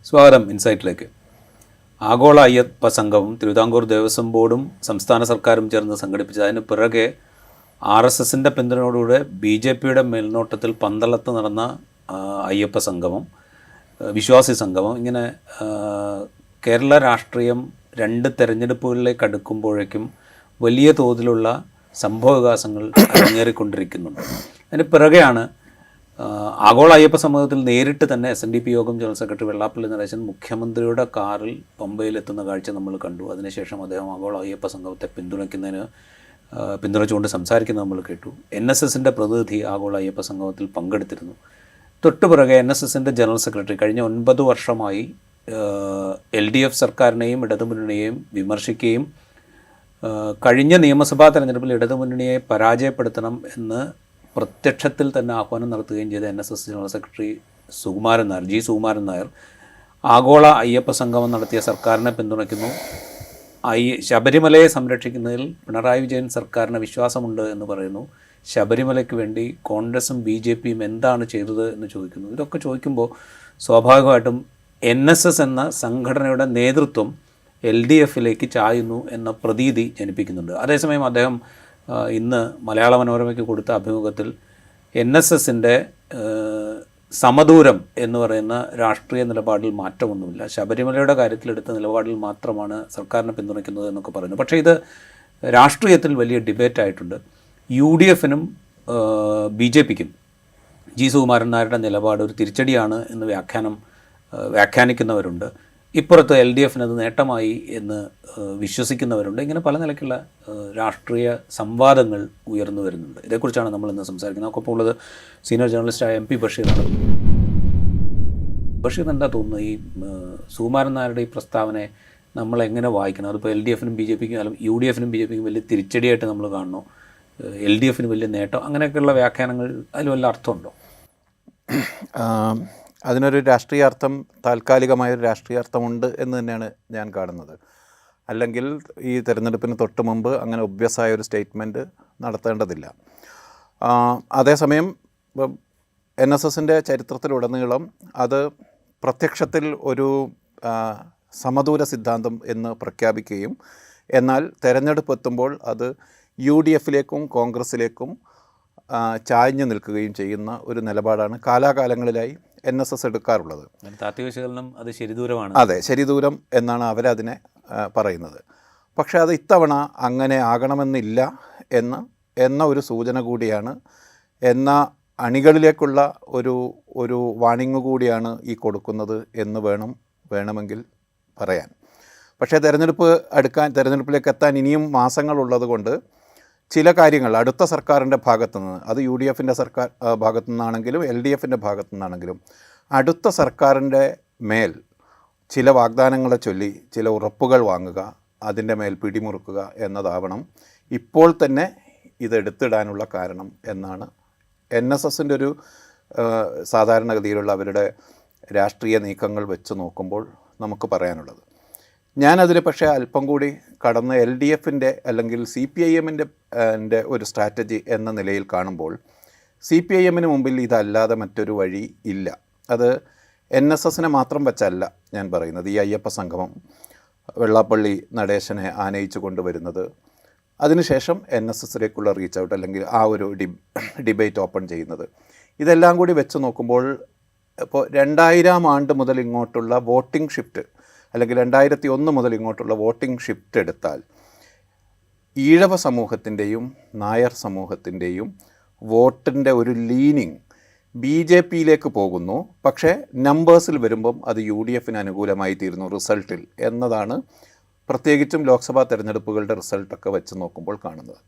സ്വാഗതം ഇൻസൈറ്റിലേക്ക്. ആഗോള അയ്യപ്പ സംഘവും തിരുവിതാംകൂർ ദേവസ്വം ബോർഡും സംസ്ഥാന സർക്കാരും ചേർന്ന് സംഘടിപ്പിച്ച അതിന് പിറകെ RSSൻ്റെ പിന്തുണയോടുകൂടെ BJPയുടെ മേൽനോട്ടത്തിൽ പന്തളത്ത് നടന്ന അയ്യപ്പ സംഗമം, വിശ്വാസി സംഗമം, ഇങ്ങനെ കേരള രാഷ്ട്രീയം രണ്ട് തെരഞ്ഞെടുപ്പുകളിലേക്ക് അടുക്കുമ്പോഴേക്കും വലിയ തോതിലുള്ള സംഭവവികാസങ്ങൾ അരങ്ങേറിക്കൊണ്ടിരിക്കുന്നുണ്ട്. അതിന് പിറകെയാണ് ആഗോള അയ്യപ്പ സമൂഹത്തിൽ നേരിട്ട് തന്നെ SNDP യോഗം ജനറൽ സെക്രട്ടറി വെള്ളാപ്പള്ളി നടേശൻ മുഖ്യമന്ത്രിയുടെ കാറിൽ പമ്പയിലെത്തുന്ന കാഴ്ച നമ്മൾ കണ്ടു. അതിനുശേഷം അദ്ദേഹം ആഗോള അയ്യപ്പ സംഘത്തെ പിന്തുണച്ചുകൊണ്ട് സംസാരിക്കുന്നത് നമ്മൾ കേട്ടു. NSSൻ്റെ പ്രതിനിധി ആഗോള അയ്യപ്പ സംഗമത്തിൽ പങ്കെടുത്തിരുന്നു. തൊട്ടു പിറകെ NSSൻ്റെ ജനറൽ സെക്രട്ടറി കഴിഞ്ഞ 9 വർഷമായി LDF സർക്കാരിനെയും ഇടതുമുന്നണിയെയും വിമർശിക്കുകയും കഴിഞ്ഞ നിയമസഭാ തെരഞ്ഞെടുപ്പിൽ ഇടതുമുന്നണിയെ പരാജയപ്പെടുത്തണം എന്ന് പ്രത്യക്ഷത്തിൽ തന്നെ ആഹ്വാനം നടത്തുകയും ചെയ്ത NSS general secretary Sukumaran Nair ആഗോള അയ്യപ്പ സംഗമം നടത്തിയ സർക്കാരിനെ പിന്തുണയ്ക്കുന്നു. ശബരിമലയെ സംരക്ഷിക്കുന്നതിൽ പിണറായി വിജയൻ സർക്കാരിന് വിശ്വാസമുണ്ട് എന്ന് പറയുന്നു. ശബരിമലയ്ക്ക് വേണ്ടി കോൺഗ്രസും BJPയും എന്താണ് ചെയ്തത് എന്ന് ചോദിക്കുന്നു. ഇതൊക്കെ ചോദിക്കുമ്പോൾ സ്വാഭാവികമായിട്ടും NSS എന്ന സംഘടനയുടെ നേതൃത്വം LDFിലേക്ക് ചായുന്നു എന്ന പ്രതീതി ജനിപ്പിക്കുന്നുണ്ട്. അതേസമയം അദ്ദേഹം ഇന്ന് മലയാള മനോരമയ്ക്ക് കൊടുത്ത അഭിമുഖത്തിൽ NSSൻ്റെ സമദൂരം എന്ന് പറയുന്ന രാഷ്ട്രീയ നിലപാടിൽ മാറ്റമൊന്നുമില്ല, ശബരിമലയുടെ കാര്യത്തിലെടുത്ത നിലപാടിൽ മാത്രമാണ് സർക്കാരിനെ പിന്തുണയ്ക്കുന്നത് എന്നൊക്കെ പറയുന്നു. പക്ഷേ ഇത് രാഷ്ട്രീയത്തിൽ വലിയ ഡിബേറ്റായിട്ടുണ്ട്. UDFനും BJPക്കും സുകുമാരൻ നായരുടെ നിലപാട് ഒരു തിരിച്ചടിയാണ് എന്ന് വ്യാഖ്യാനിക്കുന്നവരുണ്ട്. ഇപ്പുറത്ത് LDFന് അത് നേട്ടമായി എന്ന് വിശ്വസിക്കുന്നവരുണ്ട്. ഇങ്ങനെ പല നിലയ്ക്കുള്ള രാഷ്ട്രീയ സംവാദങ്ങൾ ഉയർന്നു വരുന്നുണ്ട്. ഇതേക്കുറിച്ചാണ് നമ്മൾ ഇന്ന് സംസാരിക്കുന്നത്. നമുക്കൊപ്പം ഉള്ളത് സീനിയർ ജേർണലിസ്റ്റായ MP ബഷീറാണ്. ബഷീർ എന്താ തോന്നുന്നത്, ഈ സുകുമാരൻ നായരുടെ ഈ പ്രസ്താവനയെ നമ്മൾ എങ്ങനെ വായിക്കണം? അതിപ്പോൾ LDFനും BJPക്കും അല്ലെങ്കിൽ UDFനും BJPക്കും വലിയ തിരിച്ചടിയായിട്ട് നമ്മൾ കാണണോ, LDFന് വലിയ നേട്ടം, അങ്ങനെയൊക്കെയുള്ള വ്യാഖ്യാനങ്ങൾ അതിൽ വല്ല അർത്ഥമുണ്ടോ? അതിനൊരു രാഷ്ട്രീയ അർത്ഥം, താൽക്കാലികമായൊരു രാഷ്ട്രീയ അർത്ഥമുണ്ട് എന്ന് തന്നെയാണ് ഞാൻ കാണുന്നത്. അല്ലെങ്കിൽ ഈ തെരഞ്ഞെടുപ്പിന് തൊട്ട് മുമ്പ് അങ്ങനെ ഒബ്വിയസായ ഒരു സ്റ്റേറ്റ്മെൻറ്റ് നടത്തേണ്ടതില്ല. അതേസമയം NSSൻ്റെ ചരിത്രത്തിലുടനീളം അത് പ്രത്യക്ഷത്തിൽ ഒരു സമദൂര സിദ്ധാന്തം എന്ന് പ്രഖ്യാപിക്കുകയും എന്നാൽ തെരഞ്ഞെടുപ്പ് എത്തുമ്പോൾ അത് UDFിലേക്കും കോൺഗ്രസ്സിലേക്കും ചായ്ഞ്ഞു നിൽക്കുകയും ചെയ്യുന്ന ഒരു നിലപാടാണ് കാലാകാലങ്ങളിലായി NSS എടുക്കാറുള്ളത്. താത്വിക വിശകലനം അത് ശരിദൂരമാണ്. അതെ, ശരിദൂരം എന്നാണ് അവരതിനെ പറയുന്നത്. പക്ഷേ അത് ഇത്തവണ അങ്ങനെ ആകണമെന്നില്ല എന്ന ഒരു സൂചന കൂടിയാണ്, എന്ന അണികളിലേക്കുള്ള ഒരു വാണിംഗ് കൂടിയാണ് ഈ കൊടുക്കുന്നത് എന്ന് വേണമെങ്കിൽ പറയാൻ. പക്ഷേ തെരഞ്ഞെടുപ്പിലേക്ക് എത്താൻ ഇനിയും മാസങ്ങളുള്ളത് കൊണ്ട് ചില കാര്യങ്ങൾ അടുത്ത സർക്കാരിൻ്റെ ഭാഗത്തു നിന്ന്, അത് UDFിൻ്റെ സർക്കാർ ഭാഗത്തു നിന്നാണെങ്കിലും LDFിൻ്റെ ഭാഗത്തു നിന്നാണെങ്കിലും, അടുത്ത സർക്കാരിൻ്റെ മേൽ ചില വാഗ്ദാനങ്ങളെ ചൊല്ലി ചില ഉറപ്പുകൾ വാങ്ങുക, അതിൻ്റെ മേൽ പിടിമുറുക്കുക എന്നതാവണം ഇപ്പോൾ തന്നെ ഇതെടുത്തിടാനുള്ള കാരണം എന്നാണ് NSSൻ്റെ ഒരു സാധാരണഗതിയിലുള്ള അവരുടെ രാഷ്ട്രീയ നീക്കങ്ങൾ വെച്ച് നോക്കുമ്പോൾ നമുക്ക് പറയാനുള്ളത്. ഞാനതിൽ പക്ഷേ അല്പം കൂടി കടന്ന് LDFിൻ്റെ അല്ലെങ്കിൽ CPIMൻ്റെ ഒരു സ്ട്രാറ്റജി എന്ന നിലയിൽ കാണുമ്പോൾ CPIMന് മുമ്പിൽ ഇതല്ലാതെ മറ്റൊരു വഴി ഇല്ല. അത് NSSനെ മാത്രം വെച്ചല്ല ഞാൻ പറയുന്നത്. ഈ അയ്യപ്പ സംഗമം, വെള്ളാപ്പള്ളി നടേശനെ ആനയിച്ചു കൊണ്ടുവരുന്നത്, അതിനുശേഷം NSSലേക്കുള്ള റീച്ച് ഔട്ട് അല്ലെങ്കിൽ ആ ഒരു ഡിബേറ്റ് ഓപ്പൺ ചെയ്യുന്നത്, ഇതെല്ലാം കൂടി വെച്ച് നോക്കുമ്പോൾ ഇപ്പോൾ 2000 ആണ്ട് മുതൽ ഇങ്ങോട്ടുള്ള വോട്ടിംഗ് ഷിഫ്റ്റ് അല്ലെങ്കിൽ 2001 മുതൽ ഇങ്ങോട്ടുള്ള വോട്ടിംഗ് ഷിഫ്റ്റ് എടുത്താൽ ഈഴവ സമൂഹത്തിൻ്റെയും നായർ സമൂഹത്തിൻ്റെയും വോട്ടിൻ്റെ ഒരു ലീനിങ് BJPയിലേക്ക് പോകുന്നു. പക്ഷേ നമ്പേഴ്സിൽ വരുമ്പം അത് UDFന് അനുകൂലമായി തീരുന്നു റിസൾട്ടിൽ എന്നതാണ് പ്രത്യേകിച്ചും ലോക്സഭാ തെരഞ്ഞെടുപ്പുകളുടെ റിസൾട്ടൊക്കെ വെച്ച് നോക്കുമ്പോൾ കാണുന്നത്.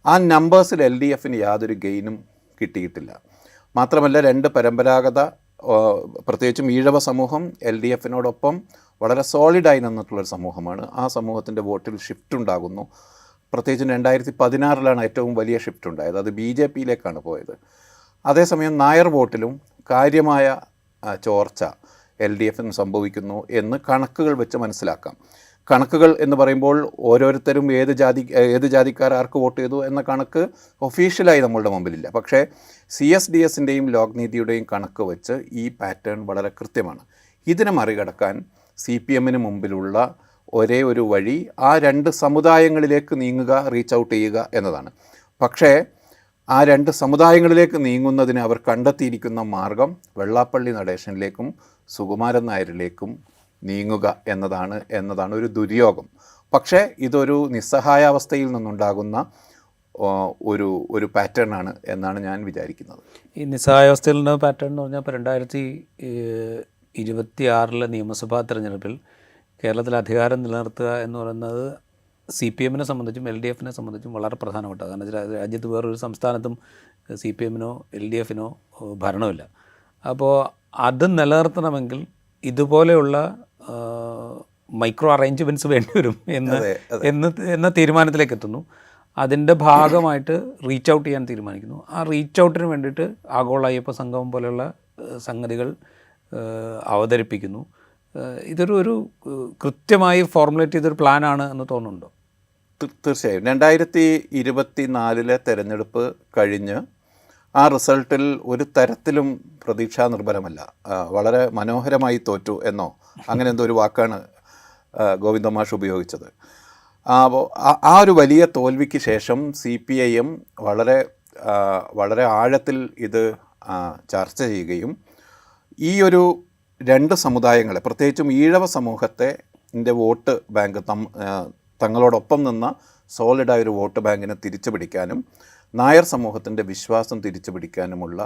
ആ നമ്പേഴ്സിൽ LDFന് യാതൊരു ഗെയിനും കിട്ടിയിട്ടില്ല. മാത്രമല്ല രണ്ട് പരമ്പരാഗത പ്രത്യേകിച്ചും ഈഴവ സമൂഹം LDFനോടൊപ്പം വളരെ സോളിഡായി നിന്നിട്ടുള്ളൊരു സമൂഹമാണ്. ആ സമൂഹത്തിൻ്റെ വോട്ടിൽ ഷിഫ്റ്റ് ഉണ്ടാകുന്നു. പ്രത്യേകിച്ചും 2016 ഏറ്റവും വലിയ ഷിഫ്റ്റ് ഉണ്ടായത്, അത് BJPയിലേക്കാണ് പോയത്. അതേസമയം നായർ വോട്ടിലും കാര്യമായ ചോർച്ച LDFന് സംഭവിക്കുന്നു എന്ന് കണക്കുകൾ വെച്ച് മനസ്സിലാക്കാം. കണക്കുകൾ എന്ന് പറയുമ്പോൾ ഓരോരുത്തരും ഏത് ജാതിക്കാർ ആർക്ക് വോട്ട് ചെയ്തു എന്ന കണക്ക് ഒഫീഷ്യലായി നമ്മളുടെ മുമ്പിലില്ല. പക്ഷേ CSDSൻ്റെയും ലോക് നീതിയുടെയും കണക്ക് വെച്ച് ഈ പാറ്റേൺ വളരെ കൃത്യമാണ്. ഇതിനെ മറികടക്കാൻ CPM-ന് മുമ്പിലുള്ള ഒരേ ഒരു വഴി ആ 2 സമുദായങ്ങളിലേക്ക് നീങ്ങുക, റീച്ച് ഔട്ട് ചെയ്യുക എന്നതാണ്. പക്ഷേ ആ 2 സമുദായങ്ങളിലേക്ക് നീങ്ങുന്നതിന് അവർ കണ്ടെത്തിയിരിക്കുന്ന മാർഗം വെള്ളാപ്പള്ളി നടേശനിലേക്കും സുകുമാരൻ നായരിലേക്കും നീങ്ങുക എന്നതാണ് ഒരു ദുര്യോഗം. പക്ഷേ ഇതൊരു നിസ്സഹായാവസ്ഥയിൽ നിന്നുണ്ടാകുന്ന ഒരു പാറ്റേൺ ആണ് എന്നാണ് ഞാൻ വിചാരിക്കുന്നത്. ഈ നിസ്സഹായാവസ്ഥയിലുള്ള പാറ്റേൺ എന്ന് പറഞ്ഞാൽ ഇപ്പോൾ 2026 നിയമസഭാ തെരഞ്ഞെടുപ്പിൽ കേരളത്തിൽ അധികാരം നിലനിർത്തുക എന്ന് പറയുന്നത് CPM-നെ സംബന്ധിച്ചും LDF-നെ സംബന്ധിച്ചും വളരെ പ്രധാനപ്പെട്ടതാണ്. കാരണം വെച്ചാൽ രാജ്യത്ത് വേറൊരു സംസ്ഥാനത്തും CPM-നോ LDF-നോ ഭരണമില്ല. അപ്പോൾ അത് നിലനിർത്തണമെങ്കിൽ ഇതുപോലെയുള്ള മൈക്രോ അറേഞ്ച്മെൻറ്റ്സ് വേണ്ടിവരും എന്ന തീരുമാനത്തിലേക്ക് എത്തുന്നു. അതിൻ്റെ ഭാഗമായിട്ട് റീച്ച് ഔട്ട് ചെയ്യാൻ തീരുമാനിക്കുന്നു. ആ റീച്ച് ഔട്ടിന് വേണ്ടിയിട്ട് ആഗോള അയ്യപ്പ സംഗമം പോലെയുള്ള സംഗതികൾ അവതരിപ്പിക്കുന്നു. ഇതൊരു കൃത്യമായി ഫോർമുലേറ്റ് ചെയ്തൊരു പ്ലാനാണ് എന്ന് തോന്നുന്നുണ്ടോ? തീർച്ചയായും 2024 തെരഞ്ഞെടുപ്പ് കഴിഞ്ഞ് ആ റിസൾട്ടിൽ ഒരു തരത്തിലും പ്രതീക്ഷാ നിർഭരമല്ല. വളരെ മനോഹരമായി തോറ്റു എന്നോ അങ്ങനെ എന്തോ ഒരു വാക്കാണ് ഗോവിന്ദമാഷ് ഉപയോഗിച്ചത്. അപ്പോൾ ആ ഒരു വലിയ തോൽവിക്ക് ശേഷം CPIM വളരെ ആഴത്തിൽ ഇത് ചർച്ച ചെയ്യുകയും ഈ ഒരു 2 സമുദായങ്ങളെ, പ്രത്യേകിച്ചും ഈഴവ സമൂഹത്തെ വോട്ട് ബാങ്ക് തങ്ങളോടൊപ്പം നിന്ന സോളിഡായൊരു വോട്ട് ബാങ്കിനെ തിരിച്ചു പിടിക്കാനും നായർ സമൂഹത്തിൻ്റെ വിശ്വാസം തിരിച്ചു പിടിക്കാനുമുള്ള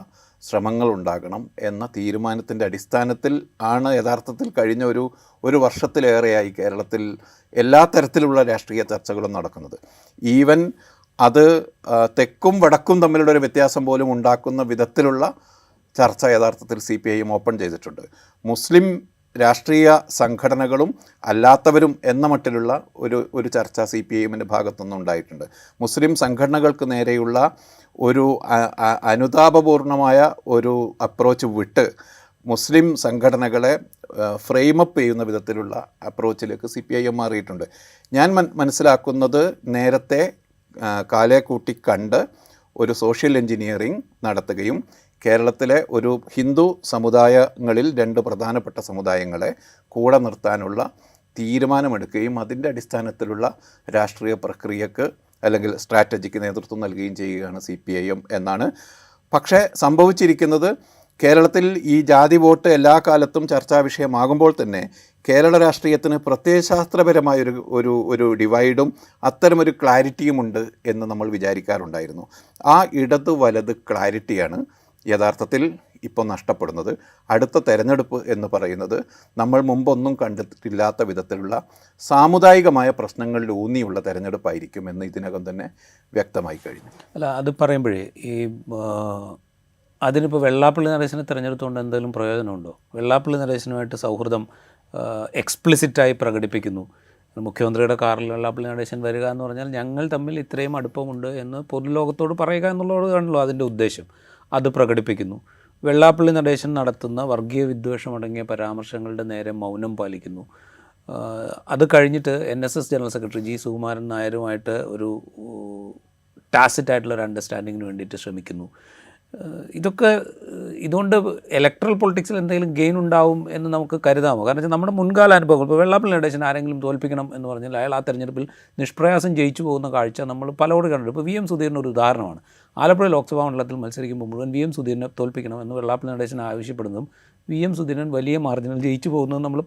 ശ്രമങ്ങൾ ഉണ്ടാകണം എന്ന തീരുമാനത്തിൻ്റെ അടിസ്ഥാനത്തിൽ ആണ് യഥാർത്ഥത്തിൽ കഴിഞ്ഞ ഒരു വർഷത്തിലേറെയായി കേരളത്തിൽ എല്ലാ തരത്തിലുള്ള രാഷ്ട്രീയ ചർച്ചകളും നടക്കുന്നത്. ഈവൻ അത് തെക്കും വടക്കും തമ്മിലുള്ള ഒരു വ്യത്യാസം പോലും ഉണ്ടാക്കുന്ന വിധത്തിലുള്ള ചർച്ച യഥാർത്ഥത്തിൽ CPIM ഓപ്പൺ ചെയ്തിട്ടുണ്ട്. മുസ്ലിം രാഷ്ട്രീയ സംഘടനകളും അല്ലാത്തവരും എന്ന മട്ടിലുള്ള ഒരു ചർച്ച CPIM-ൻ്റെ ഭാഗത്തുനിന്നും ഉണ്ടായിട്ടുണ്ട്. മുസ്ലിം സംഘടനകൾക്ക് നേരെയുള്ള ഒരു അനുതാപപൂർണമായ ഒരു അപ്രോച്ച് വിട്ട് മുസ്ലിം സംഘടനകളെ ഫ്രെയിമപ്പ് ചെയ്യുന്ന വിധത്തിലുള്ള അപ്രോച്ചിലേക്ക് CPIM മാറിയിട്ടുണ്ട്. ഞാൻ മനസ്സിലാക്കുന്നത് നേരത്തെ കാലേ കൂട്ടി കണ്ട് ഒരു സോഷ്യൽ എൻജിനീയറിംഗ് നടത്തുകയും കേരളത്തിലെ ഒരു ഹിന്ദു സമുദായങ്ങളിൽ 2 പ്രധാനപ്പെട്ട സമുദായങ്ങളെ കൂടെ നിർത്താനുള്ള തീരുമാനമെടുക്കുകയും അതിൻ്റെ അടിസ്ഥാനത്തിലുള്ള രാഷ്ട്രീയ പ്രക്രിയക്ക് അല്ലെങ്കിൽ സ്ട്രാറ്റജിക്ക് നേതൃത്വം നൽകുകയും ചെയ്യുകയാണ് CPIM എന്നാണ്. പക്ഷേ സംഭവിച്ചിരിക്കുന്നത് കേരളത്തിൽ ഈ ജാതി വോട്ട് എല്ലാ കാലത്തും ചർച്ചാ വിഷയമാകുമ്പോൾ തന്നെ കേരള രാഷ്ട്രീയത്തിന് പ്രത്യയശാസ്ത്രപരമായ ഒരു ഡിവൈഡും അത്തരമൊരു ക്ലാരിറ്റിയുമുണ്ട് എന്ന് നമ്മൾ വിചാരിക്കാറുണ്ടായിരുന്നു. ആ ഇടത് വലത് ക്ലാരിറ്റിയാണ് യഥാർത്ഥത്തിൽ ഇപ്പോൾ നഷ്ടപ്പെടുന്നത്. അടുത്ത തെരഞ്ഞെടുപ്പ് എന്ന് പറയുന്നത് നമ്മൾ മുമ്പൊന്നും കണ്ടിട്ടില്ലാത്ത വിധത്തിലുള്ള സാമുദായികമായ പ്രശ്നങ്ങളിൽ ഊന്നിയുള്ള തെരഞ്ഞെടുപ്പായിരിക്കും എന്ന് ഇതിനകം തന്നെ വ്യക്തമായി കഴിഞ്ഞു. അല്ല, അത് പറയുമ്പോഴേ അതിനിപ്പോൾ വെള്ളാപ്പള്ളി നടേശനെ തിരഞ്ഞെടുത്തുകൊണ്ട് എന്തെങ്കിലും പ്രയോജനമുണ്ടോ? വെള്ളാപ്പള്ളി നടേശനുമായിട്ട് സൗഹൃദം എക്സ്പ്ലിസിറ്റായി പ്രകടിപ്പിക്കുന്നു. മുഖ്യമന്ത്രിയുടെ കാറിൽ വെള്ളാപ്പള്ളി നടേശൻ വരിക എന്ന് പറഞ്ഞാൽ ഞങ്ങൾ തമ്മിൽ ഇത്രയും അടുപ്പമുണ്ട് എന്ന് പൊതുലോകത്തോട് പറയുക എന്നുള്ളതാണല്ലോ അതിൻ്റെ ഉദ്ദേശം. അത് പ്രകടിപ്പിക്കുന്നു. വെള്ളാപ്പള്ളി നടേശൻ നടത്തുന്ന വർഗീയ വിദ്വേഷമടങ്ങിയ പരാമർശങ്ങളുടെ നേരെ മൗനം പാലിക്കുന്നു. അത് കഴിഞ്ഞിട്ട് NSS general secretary G. Sukumaran നായരുമായിട്ട് ഒരു ടാസിറ്റായിട്ടുള്ളൊരു അണ്ടർസ്റ്റാൻഡിങ്ങിന് വേണ്ടിയിട്ട് ശ്രമിക്കുന്നു. ഇതുകൊണ്ട് ഇലക്ട്രൽ പൊളിറ്റിക്സിൽ എന്തെങ്കിലും ഗെയിൻ ഉണ്ടാവും എന്ന് നമുക്ക് കരുതാമോ? കാരണം വെച്ചാൽ നമ്മുടെ മുൻകാല അനുഭവങ്ങൾ, ഇപ്പോൾ വെള്ളാപ്പള്ളി നടേശൻ ആരെങ്കിലും തോൽപ്പിക്കണം എന്ന് പറഞ്ഞാൽ അയാൾ ആ തെരഞ്ഞെടുപ്പിൽ നിഷ്പ്രയാസം ജയിച്ചു പോകുന്ന കാഴ്ച നമ്മൾ പലരോട് കണ്ടിട്ടുണ്ട്. ഇപ്പോൾ VM സുധീരൻ ഒരു ഉദാഹരണമാണ്. ആലപ്പുഴ ലോക്സഭാ മണ്ഡലത്തിൽ മത്സരിക്കുമ്പോൾ മുഴുവൻ VM സുധീരനെ തോൽപ്പിക്കണം എന്ന് വെള്ളാപ്പള്ളി നടേശൻ ആവശ്യപ്പെടുന്നതും VM സുധീരൻ വലിയ മാർജിനിൽ ജയിച്ചു പോകുന്നതും നമ്മൾ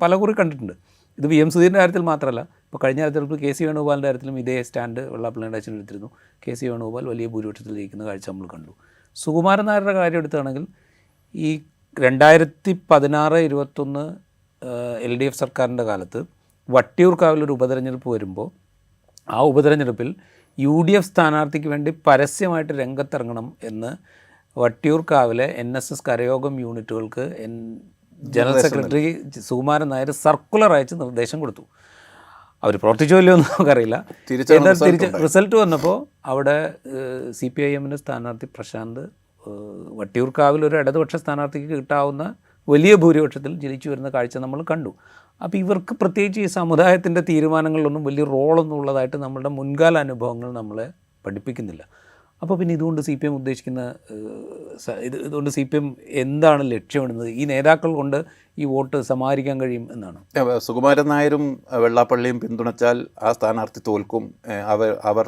പലകുറി കണ്ടിട്ടുണ്ട്. ഇത് VM സുധീരൻ്റെ കാര്യത്തിൽ മാത്രമല്ല, ഇപ്പോൾ കഴിഞ്ഞ തെരഞ്ഞെടുപ്പിൽ KC വേണുഗോപാലിൻ്റെ കാര്യത്തിലും ഇതേ സ്റ്റാൻഡ് വെള്ളാപ്പള്ളി നടേശൻ എടുത്തിരുന്നു. KC വേണുഗോപാൽ വലിയ ഭൂരിപക്ഷത്തിൽ ജയിക്കുന്ന കാഴ്ച നമ്മൾ കണ്ടു. സുകുമാരൻ നായരുടെ കാര്യം എടുക്കുകയാണെങ്കിൽ ഈ 2016-21 LDF സർക്കാരിൻ്റെ കാലത്ത് വട്ടിയൂർക്കാവിലൊരു ഉപതെരഞ്ഞെടുപ്പ് വരുമ്പോൾ ആ ഉപതെരഞ്ഞെടുപ്പിൽ UDF സ്ഥാനാർത്ഥിക്ക് വേണ്ടി പരസ്യമായിട്ട് രംഗത്തിറങ്ങണം എന്ന് വട്ടിയൂർക്കാവിലെ NSS കരയോഗം യൂണിറ്റുകൾക്ക് general secretary Sukumaran Nair circular അയച്ച് നിർദ്ദേശം കൊടുത്തു. അവർ പ്രവർത്തിച്ചോ ഇല്ലയോ എന്ന് നമുക്കറിയില്ല. തിരിച്ച് റിസൾട്ട് വന്നപ്പോൾ അവിടെ CPIM-ൻ്റെ സ്ഥാനാർത്ഥി പ്രശാന്ത് വട്ടിയൂർക്കാവിൽ ഒരു ഇടതുപക്ഷ സ്ഥാനാർത്ഥിക്ക് കിട്ടാവുന്ന വലിയ ഭൂരിപക്ഷത്തിൽ ജയിച്ചു വരുന്ന കാഴ്ച നമ്മൾ കണ്ടു. അപ്പോൾ ഇവർക്ക് പ്രത്യേകിച്ച് ഈ സമുദായത്തിൻ്റെ തീരുമാനങ്ങളിലൊന്നും വലിയ റോളൊന്നും ഉള്ളതായിട്ട് നമ്മളുടെ മുൻകാല അനുഭവങ്ങൾ നമ്മളെ പഠിപ്പിക്കുന്നില്ല. അപ്പോൾ പിന്നെ ഇതുകൊണ്ട് സി പി എം ഉദ്ദേശിക്കുന്ന ഇതുകൊണ്ട് സി പി എം എന്താണ് ലക്ഷ്യമിടുന്നത്? ഈ നേതാക്കൾ കൊണ്ട് ഈ വോട്ട് സമാഹരിക്കാൻ കഴിയും എന്നാണ്. സുകുമാരൻ നായരും വെള്ളാപ്പള്ളിയും പിന്തുണച്ചാൽ ആ സ്ഥാനാർത്ഥി തോൽക്കും, അവർ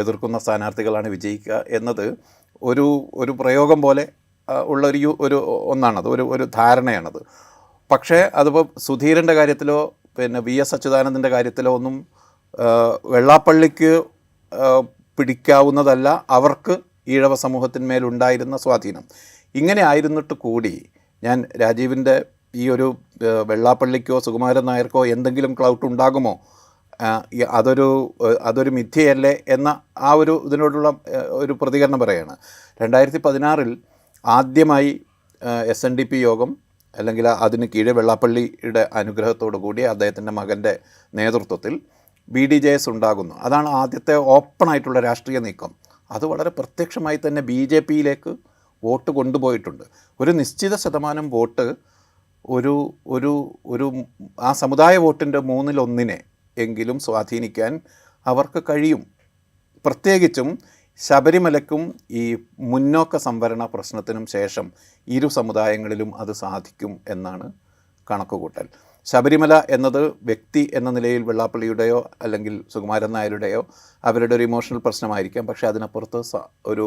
എതിർക്കുന്ന സ്ഥാനാർത്ഥികളാണ് വിജയിക്കുക എന്നത് ഒരു പ്രയോഗം പോലെ ഉള്ള ഒരു ഒന്നാണത്, ഒരു ധാരണയാണത്. പക്ഷേ അതിപ്പോൾ സുധീരൻ്റെ കാര്യത്തിലോ പിന്നെ VS അച്യുതാനന്ദൻ്റെ കാര്യത്തിലോ ഒന്നും വെള്ളാപ്പള്ളിക്ക് പിടിക്കാവുന്നതല്ല അവർക്ക് ഈഴവ സമൂഹത്തിന്മേലുണ്ടായിരുന്ന സ്വാധീനം. ഇങ്ങനെ ആയിരുന്നിട്ട് കൂടി ഞാൻ രാജീവിൻ്റെ ഈ ഒരു വെള്ളാപ്പള്ളിക്കോ സുകുമാരൻ നായർക്കോ എന്തെങ്കിലും ക്ലൗട്ട് ഉണ്ടാകുമോ, അതൊരു മിഥ്യയല്ലേ എന്ന ആ ഒരു ഇതിനോടുള്ള ഒരു പ്രതികരണം പറയുകയാണ്. 2016 ആദ്യമായി SNDP യോഗം, അല്ലെങ്കിൽ അതിന് കീഴെ വെള്ളാപ്പള്ളിയുടെ അനുഗ്രഹത്തോടു കൂടി അദ്ദേഹത്തിൻ്റെ മകൻ്റെ നേതൃത്വത്തിൽ BDJS ഉണ്ടാകുന്നു. അതാണ് ആദ്യത്തെ ഓപ്പണായിട്ടുള്ള രാഷ്ട്രീയ നീക്കം. അത് വളരെ പ്രത്യക്ഷമായി തന്നെ BJPയിലേക്ക് വോട്ട് കൊണ്ടുപോയിട്ടുണ്ട്. ഒരു നിശ്ചിത ശതമാനം വോട്ട് ഒരു ആ സമുദായ വോട്ടിൻ്റെ 1/3 എങ്കിലും സ്വാധീനിക്കാൻ അവർക്ക് കഴിയും. പ്രത്യേകിച്ചും ശബരിമലയ്ക്കും ഈ മുന്നോക്ക സംവരണ പ്രശ്നത്തിനും ശേഷം ഇരു സമുദായങ്ങളിലും അത് സാധിക്കും എന്നാണ് കണക്കുകൂട്ടൽ. ശബരിമല എന്നത് വ്യക്തി എന്ന നിലയിൽ വെള്ളാപ്പള്ളിയുടെയോ അല്ലെങ്കിൽ സുകുമാരൻ നായരുടെയോ അവരുടെ ഒരു ഇമോഷണൽ പ്രശ്നമായിരിക്കാം. പക്ഷേ അതിനപ്പുറത്ത് ഒരു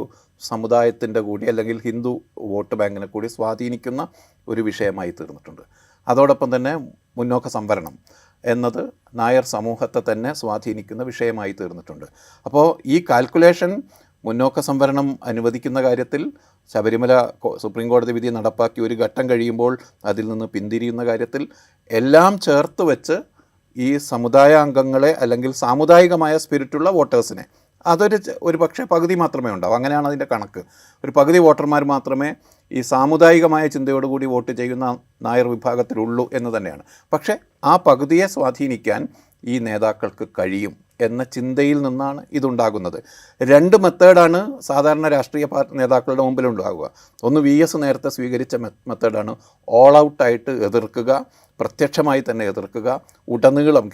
സമുദായത്തിൻ്റെ കൂടി അല്ലെങ്കിൽ ഹിന്ദു വോട്ട് ബാങ്കിനെ കൂടി സ്വാധീനിക്കുന്ന ഒരു വിഷയമായി തീർന്നിട്ടുണ്ട്. അതോടൊപ്പം തന്നെ മുന്നോക്ക സംവരണം എന്നത് നായർ സമൂഹത്തെ തന്നെ സ്വാധീനിക്കുന്ന വിഷയമായി തീർന്നിട്ടുണ്ട്. അപ്പോൾ ഈ കാൽക്കുലേഷൻ മുന്നോക്ക സംവരണം അനുവദിക്കുന്ന കാര്യത്തിൽ, ശബരിമല സുപ്രീം കോടതി വിധി നടപ്പാക്കി ഒരു ഘട്ടം കഴിയുമ്പോൾ അതിൽ നിന്ന് പിന്തിരിയുന്ന കാര്യത്തിൽ എല്ലാം ചേർത്ത് വെച്ച് ഈ സമുദായ അംഗങ്ങളെ അല്ലെങ്കിൽ സാമുദായികമായ സ്പിരിറ്റുള്ള വോട്ടേഴ്സിനെ ഒരു പക്ഷേ പകുതി മാത്രമേ ഉണ്ടാവും. അങ്ങനെയാണ് അതിൻ്റെ കണക്ക്. ഒരു പകുതി വോട്ടർമാർ മാത്രമേ ഈ സാമുദായികമായ ചിന്തയോടുകൂടി വോട്ട് ചെയ്യുന്ന നായർ വിഭാഗത്തിലുള്ളൂ എന്ന് തന്നെയാണ്. പക്ഷേ ആ പകുതിയെ സ്വാധീനിക്കാൻ ഈ നേതാക്കൾക്ക് കഴിയും എന്ന ചിന്തയിൽ നിന്നാണ് ഇതുണ്ടാകുന്നത്. 2 മെത്തേഡാണ് സാധാരണ രാഷ്ട്രീയ നേതാക്കളുടെ മുമ്പിലുണ്ടാകുക. ഒന്ന് VS നേരത്തെ സ്വീകരിച്ച മെത്തേഡാണ് ഓൾ ഔട്ടായിട്ട് എതിർക്കുക, പ്രത്യക്ഷമായി തന്നെ എതിർക്കുക.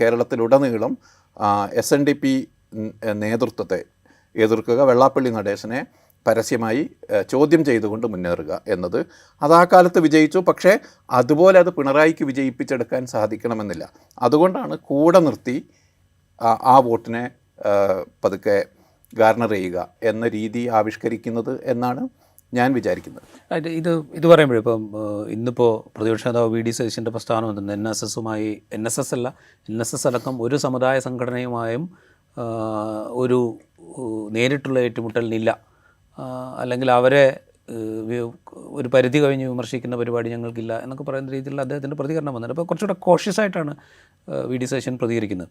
കേരളത്തിലുടനീളം SNDP നേതൃത്വത്തെ എതിർക്കുക, വെള്ളാപ്പള്ളി നടേശനെ പരസ്യമായി ചോദ്യം ചെയ്തുകൊണ്ട് മുന്നേറുക എന്നത് ആ കാലത്ത് വിജയിച്ചു. പക്ഷേ അതുപോലെ അത് പിണറായിക്ക് വിജയിപ്പിച്ചെടുക്കാൻ സാധിക്കണമെന്നില്ല. അതുകൊണ്ടാണ് കൂടെ നിർത്തി ആ വോട്ടിനെ പതുക്കെ ഗാർണർ ചെയ്യുക എന്ന രീതി ആവിഷ്കരിക്കുന്നത് എന്നാണ് ഞാൻ വിചാരിക്കുന്നത്. ഇത് പറയുമ്പോഴേ ഇപ്പം ഇന്നിപ്പോൾ പ്രതിപക്ഷ നേതാവ് VD സതീശൻ്റെ പ്രസ്ഥാനം വന്നത് NSS അടക്കം ഒരു സമുദായ സംഘടനയുമായും ഒരു നേരിട്ടുള്ള ഏറ്റുമുട്ടലിനില്ല, അല്ലെങ്കിൽ അവരെ ഒരു പരിധി കഴിഞ്ഞ് വിമർശിക്കുന്ന പരിപാടി ഞങ്ങൾക്കില്ല എന്നൊക്കെ പറയുന്ന രീതിയിലുള്ള അദ്ദേഹത്തിൻ്റെ പ്രതികരണം വന്നിട്ട് അപ്പോൾ കുറച്ചുകൂടെ കോഷ്യസ് ആയിട്ടാണ് VD സതീശൻ പ്രതികരിക്കുന്നത്.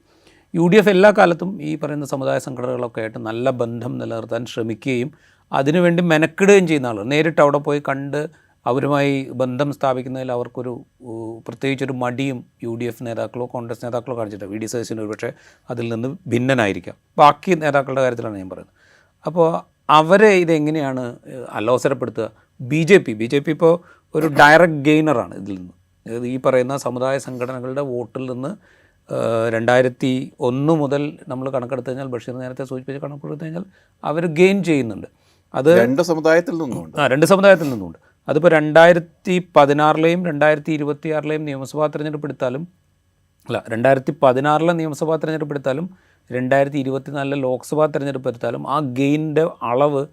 UDF എല്ലാ കാലത്തും ഈ പറയുന്ന സമുദായ സംഘടനകളൊക്കെ ആയിട്ട് നല്ല ബന്ധം നിലനിർത്താൻ ശ്രമിക്കുകയും അതിനുവേണ്ടി മെനക്കിടുകയും ചെയ്യുന്ന ആളുകൾ. നേരിട്ട് അവിടെ പോയി കണ്ട് അവരുമായി ബന്ധം സ്ഥാപിക്കുന്നതിൽ അവർക്കൊരു പ്രത്യേകിച്ചൊരു മടിയും UDF നേതാക്കളോ കോൺഗ്രസ് നേതാക്കളോ കാണിച്ചിട്ട് VD സതീശൻ ഒരുപക്ഷെ അതിൽ നിന്ന് ഭിന്നനായിരിക്കാം. ബാക്കി നേതാക്കളുടെ കാര്യത്തിലാണ് ഞാൻ പറയുന്നത്. അപ്പോൾ അവരെ ഇതെങ്ങനെയാണ് അലോസരപ്പെടുത്തുക? BJP ഇപ്പോൾ ഒരു ഡയറക്റ്റ് ഗെയിനറാണ് ഇതിൽ നിന്ന്. ഈ പറയുന്ന സമുദായ സംഘടനകളുടെ വോട്ടിൽ നിന്ന് 2001 മുതൽ നമ്മൾ കണക്കെടുത്ത് കഴിഞ്ഞാൽ, ബഷീർ നേരത്തെ സൂചിപ്പിച്ച കണക്കെടുത്ത് കഴിഞ്ഞാൽ അവർ ഗെയിൻ ചെയ്യുന്നുണ്ട്. അത് 2 സമുദായത്തിൽ നിന്നുമുണ്ട്. 2 സമുദായത്തിൽ നിന്നുമുണ്ട്. അതിപ്പോൾ 2016 2026 നിയമസഭാ തെരഞ്ഞെടുപ്പ് എടുത്താലും 2016 നിയമസഭാ തെരഞ്ഞെടുപ്പ് എടുത്താലും 2024 ലോക്സഭാ തെരഞ്ഞെടുപ്പ് എടുത്താലും ആ ഗെയിനിൻ്റെ അളവ്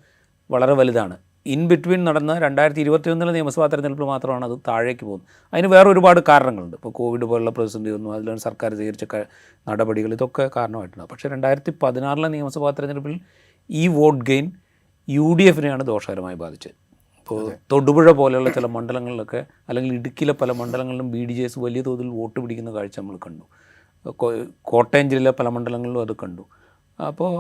വളരെ വലുതാണ്. ഇൻ ബിറ്റ്വീൻ നടന്ന 2021 നിയമസഭാ തെരഞ്ഞെടുപ്പിൽ മാത്രമാണ് അത് താഴേക്ക് പോകുന്നത്. അതിന് വേറെ ഒരുപാട് കാരണങ്ങളുണ്ട്. ഇപ്പോൾ കോവിഡ് പോലുള്ള പ്രതിസന്ധി വന്നു, അതിലാണ് സർക്കാർ സ്വീകരിച്ച നടപടികൾ, ഇതൊക്കെ കാരണമായിട്ടുണ്ട്. പക്ഷേ 2016 നിയമസഭാ തെരഞ്ഞെടുപ്പിൽ ഈ വോട്ട് ഗെയിൻ UDFനെയാണ് ദോഷകരമായി ബാധിച്ചത്. ഇപ്പോൾ തൊടുപുഴ പോലെയുള്ള ചില മണ്ഡലങ്ങളിലൊക്കെ, അല്ലെങ്കിൽ ഇടുക്കിയിലെ പല മണ്ഡലങ്ങളിലും BDJS വലിയ തോതിൽ വോട്ട് പിടിക്കുന്ന കാഴ്ച നമ്മൾ കണ്ടു. കോട്ടയം ജില്ലയിലെ പല മണ്ഡലങ്ങളിലും അത് കണ്ടു. അപ്പോൾ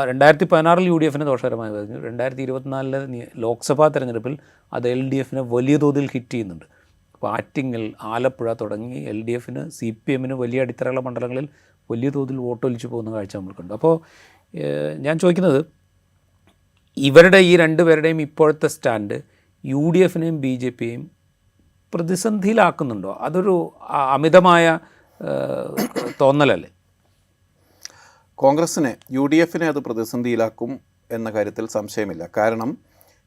2016 UDFനെ ദോഷകരമായി ബാധിച്ചു. 2024 ലോക്സഭാ തെരഞ്ഞെടുപ്പിൽ അത് LDFനെ വലിയ തോതിൽ ഹിറ്റ് ചെയ്യുന്നുണ്ട്. അപ്പോൾ ആറ്റിങ്ങൽ, ആലപ്പുഴ തുടങ്ങി LDFന് CPMന് വലിയ അടിത്തറയുള്ള മണ്ഡലങ്ങളിൽ വലിയ തോതിൽ വോട്ടൊലിച്ചു പോകുന്ന കാഴ്ച നമ്മൾ കണ്ടു. അപ്പോൾ ഞാൻ ചോദിക്കുന്നത്, ഇവരുടെ ഈ 2 പേരുടെയും ഇപ്പോഴത്തെ സ്റ്റാൻഡ് UDFനെയും BJPയെയും പ്രതിസന്ധിയിലാക്കുന്നുണ്ടോ? അതൊരു അമിതമായ തോന്നലല്ലേ? കോൺഗ്രസിനെ, UDFനെ അത് പ്രതിസന്ധിയിലാക്കും എന്ന കാര്യത്തിൽ സംശയമില്ല. കാരണം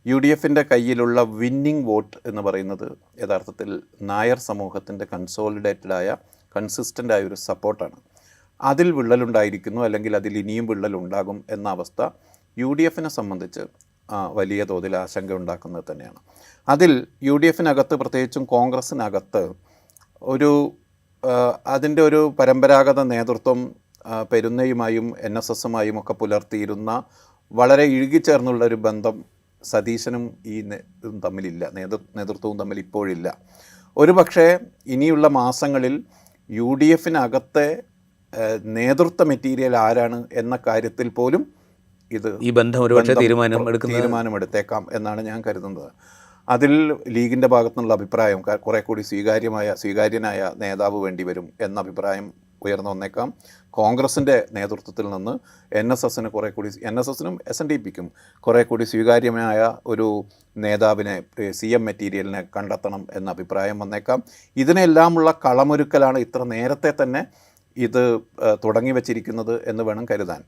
UDFിൻ്റെ കയ്യിലുള്ള വിന്നിംഗ് വോട്ട് എന്ന് പറയുന്നത് യഥാർത്ഥത്തിൽ നായർ സമൂഹത്തിൻ്റെ കൺസോളിഡേറ്റഡായ കൺസിസ്റ്റൻ്റായ ഒരു സപ്പോർട്ടാണ്. അതിൽ വിള്ളലുണ്ടായിരിക്കുന്നു, അല്ലെങ്കിൽ അതിൽ ഇനിയും വിള്ളലുണ്ടാകും എന്ന അവസ്ഥ UDFിനെ സംബന്ധിച്ച് വലിയ തോതിൽ ആശങ്ക ഉണ്ടാക്കുന്നത് തന്നെയാണ്. അതിൽ UDFിനകത്ത്, പ്രത്യേകിച്ചും കോൺഗ്രസ്സിനകത്ത് ഒരു അതിൻ്റെ ഒരു പരമ്പരാഗത നേതൃത്വം പെരുന്നയുമായും NSSുമായും ഒക്കെ പുലർത്തിയിരുന്ന വളരെ ഇഴുകിച്ചേർന്നുള്ളൊരു ബന്ധം സതീശനും ഈ ഇതും തമ്മിലില്ല, നേതൃത്വവും തമ്മിൽ ഇപ്പോഴില്ല. ഒരു പക്ഷേ ഇനിയുള്ള മാസങ്ങളിൽ UDFിനകത്തെ നേതൃത്വ മെറ്റീരിയൽ ആരാണ് എന്ന കാര്യത്തിൽ പോലും ഈ ബന്ധം ഒരുപക്ഷെ തീരുമാനമെടുത്തേക്കാം എന്നാണ് ഞാൻ കരുതുന്നത്. അതിൽ ലീഗിൻ്റെ ഭാഗത്തുനിന്നുള്ള അഭിപ്രായം കുറേ കൂടി സ്വീകാര്യനായ നേതാവ് വേണ്ടി വരും എന്ന അഭിപ്രായം ഉയർന്നു വന്നേക്കാം. കോൺഗ്രസിൻ്റെ നേതൃത്വത്തിൽ നിന്ന് NSSന് കുറേ കൂടി, NSSനും SNDPക്കും കുറേ കൂടി സ്വീകാര്യമായ ഒരു നേതാവിനെ, CM മെറ്റീരിയലിനെ കണ്ടെത്തണം എന്ന അഭിപ്രായം വന്നേക്കാം. ഇതിനെല്ലാമുള്ള കളമൊരുക്കലാണ് ഇത്ര നേരത്തെ തന്നെ ഇത് തുടങ്ങി വച്ചിരിക്കുന്നത് എന്ന് വേണം കരുതാൻ.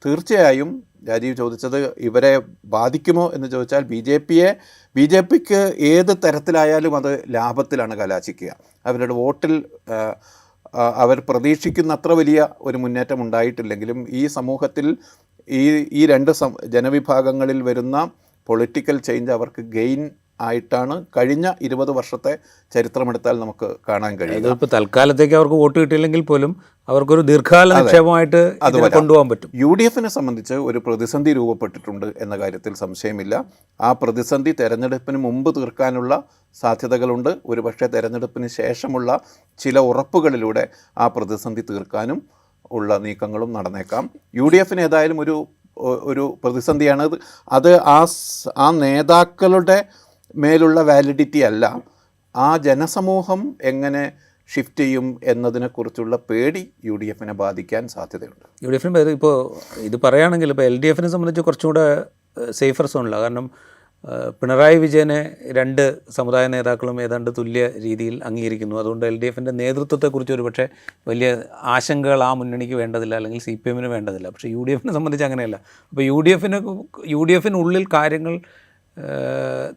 തീർച്ചയായും രാജീവ് ചോദിച്ചത് ഇവരെ ബാധിക്കുമോ എന്ന് ചോദിച്ചാൽ, ബി ജെ പിക്ക് ഏത് തരത്തിലായാലും അത് ലാഭത്തിലാണ് കലാശിക്കുക. അവരുടെ വോട്ടിൽ അവർ പ്രതീക്ഷിക്കുന്ന അത്ര വലിയ ഒരു മുന്നേറ്റം ഉണ്ടായിട്ടില്ലെങ്കിലും ഈ സമൂഹത്തിൽ ഈ രണ്ട് ജനവിഭാഗങ്ങളിൽ വരുന്ന പൊളിറ്റിക്കൽ ചേഞ്ച് അവർക്ക് ഗെയിൻ ആയിട്ടാണ് കഴിഞ്ഞ 20 വർഷത്തെ ചരിത്രമെടുത്താൽ നമുക്ക് കാണാൻ കഴിയും. ഇപ്പോൾ തൽക്കാലത്തേക്ക് അവർക്ക് വോട്ട് കിട്ടിയില്ലെങ്കിൽ പോലും അവർക്കൊരു ദീർഘകാല നിക്ഷേപമായിട്ട് അത് കൊണ്ടുപോകാൻ പറ്റും. UDFിനെ സംബന്ധിച്ച് ഒരു പ്രതിസന്ധി രൂപപ്പെട്ടിട്ടുണ്ട് എന്ന കാര്യത്തിൽ സംശയമില്ല. ആ പ്രതിസന്ധി തെരഞ്ഞെടുപ്പിന് മുമ്പ് തീർക്കാനുള്ള സാധ്യതകളുണ്ട്. ഒരുപക്ഷെ തെരഞ്ഞെടുപ്പിന് ശേഷമുള്ള ചില ഉറപ്പുകളിലൂടെ ആ പ്രതിസന്ധി തീർക്കാനും ഉള്ള നീക്കങ്ങളും നടന്നേക്കാം. UDFിന് ഏതായാലും ഒരു പ്രതിസന്ധിയാണ് അത് ആ നേതാക്കളുടെ മേലുള്ള വാലിഡിറ്റി അല്ല, ആ ജനസമൂഹം എങ്ങനെ ഷിഫ്റ്റ് ചെയ്യും എന്നതിനെക്കുറിച്ചുള്ള പേടി UDFിനെ ബാധിക്കാൻ സാധ്യതയുണ്ട്. UDFിന് ഇപ്പോൾ ഇത് പറയുകയാണെങ്കിൽ ഇപ്പോൾ LDFിനെ സംബന്ധിച്ച് കുറച്ചും കൂടെ സേഫർ സോണില്ല. കാരണം പിണറായി വിജയനെ 2 സമുദായ നേതാക്കളും ഏതാണ്ട് തുല്യ രീതിയിൽ അംഗീകരിക്കുന്നു. അതുകൊണ്ട് LDFിൻ്റെ നേതൃത്വത്തെക്കുറിച്ച് ഒരു പക്ഷേ വലിയ ആശങ്കകൾ ആ മുന്നണിക്ക് വേണ്ടതില്ല, അല്ലെങ്കിൽ CPMന് വേണ്ടതില്ല. പക്ഷേ UDFിനെ സംബന്ധിച്ച് അങ്ങനെയല്ല. അപ്പോൾ UDFിനുള്ളിൽ കാര്യങ്ങൾ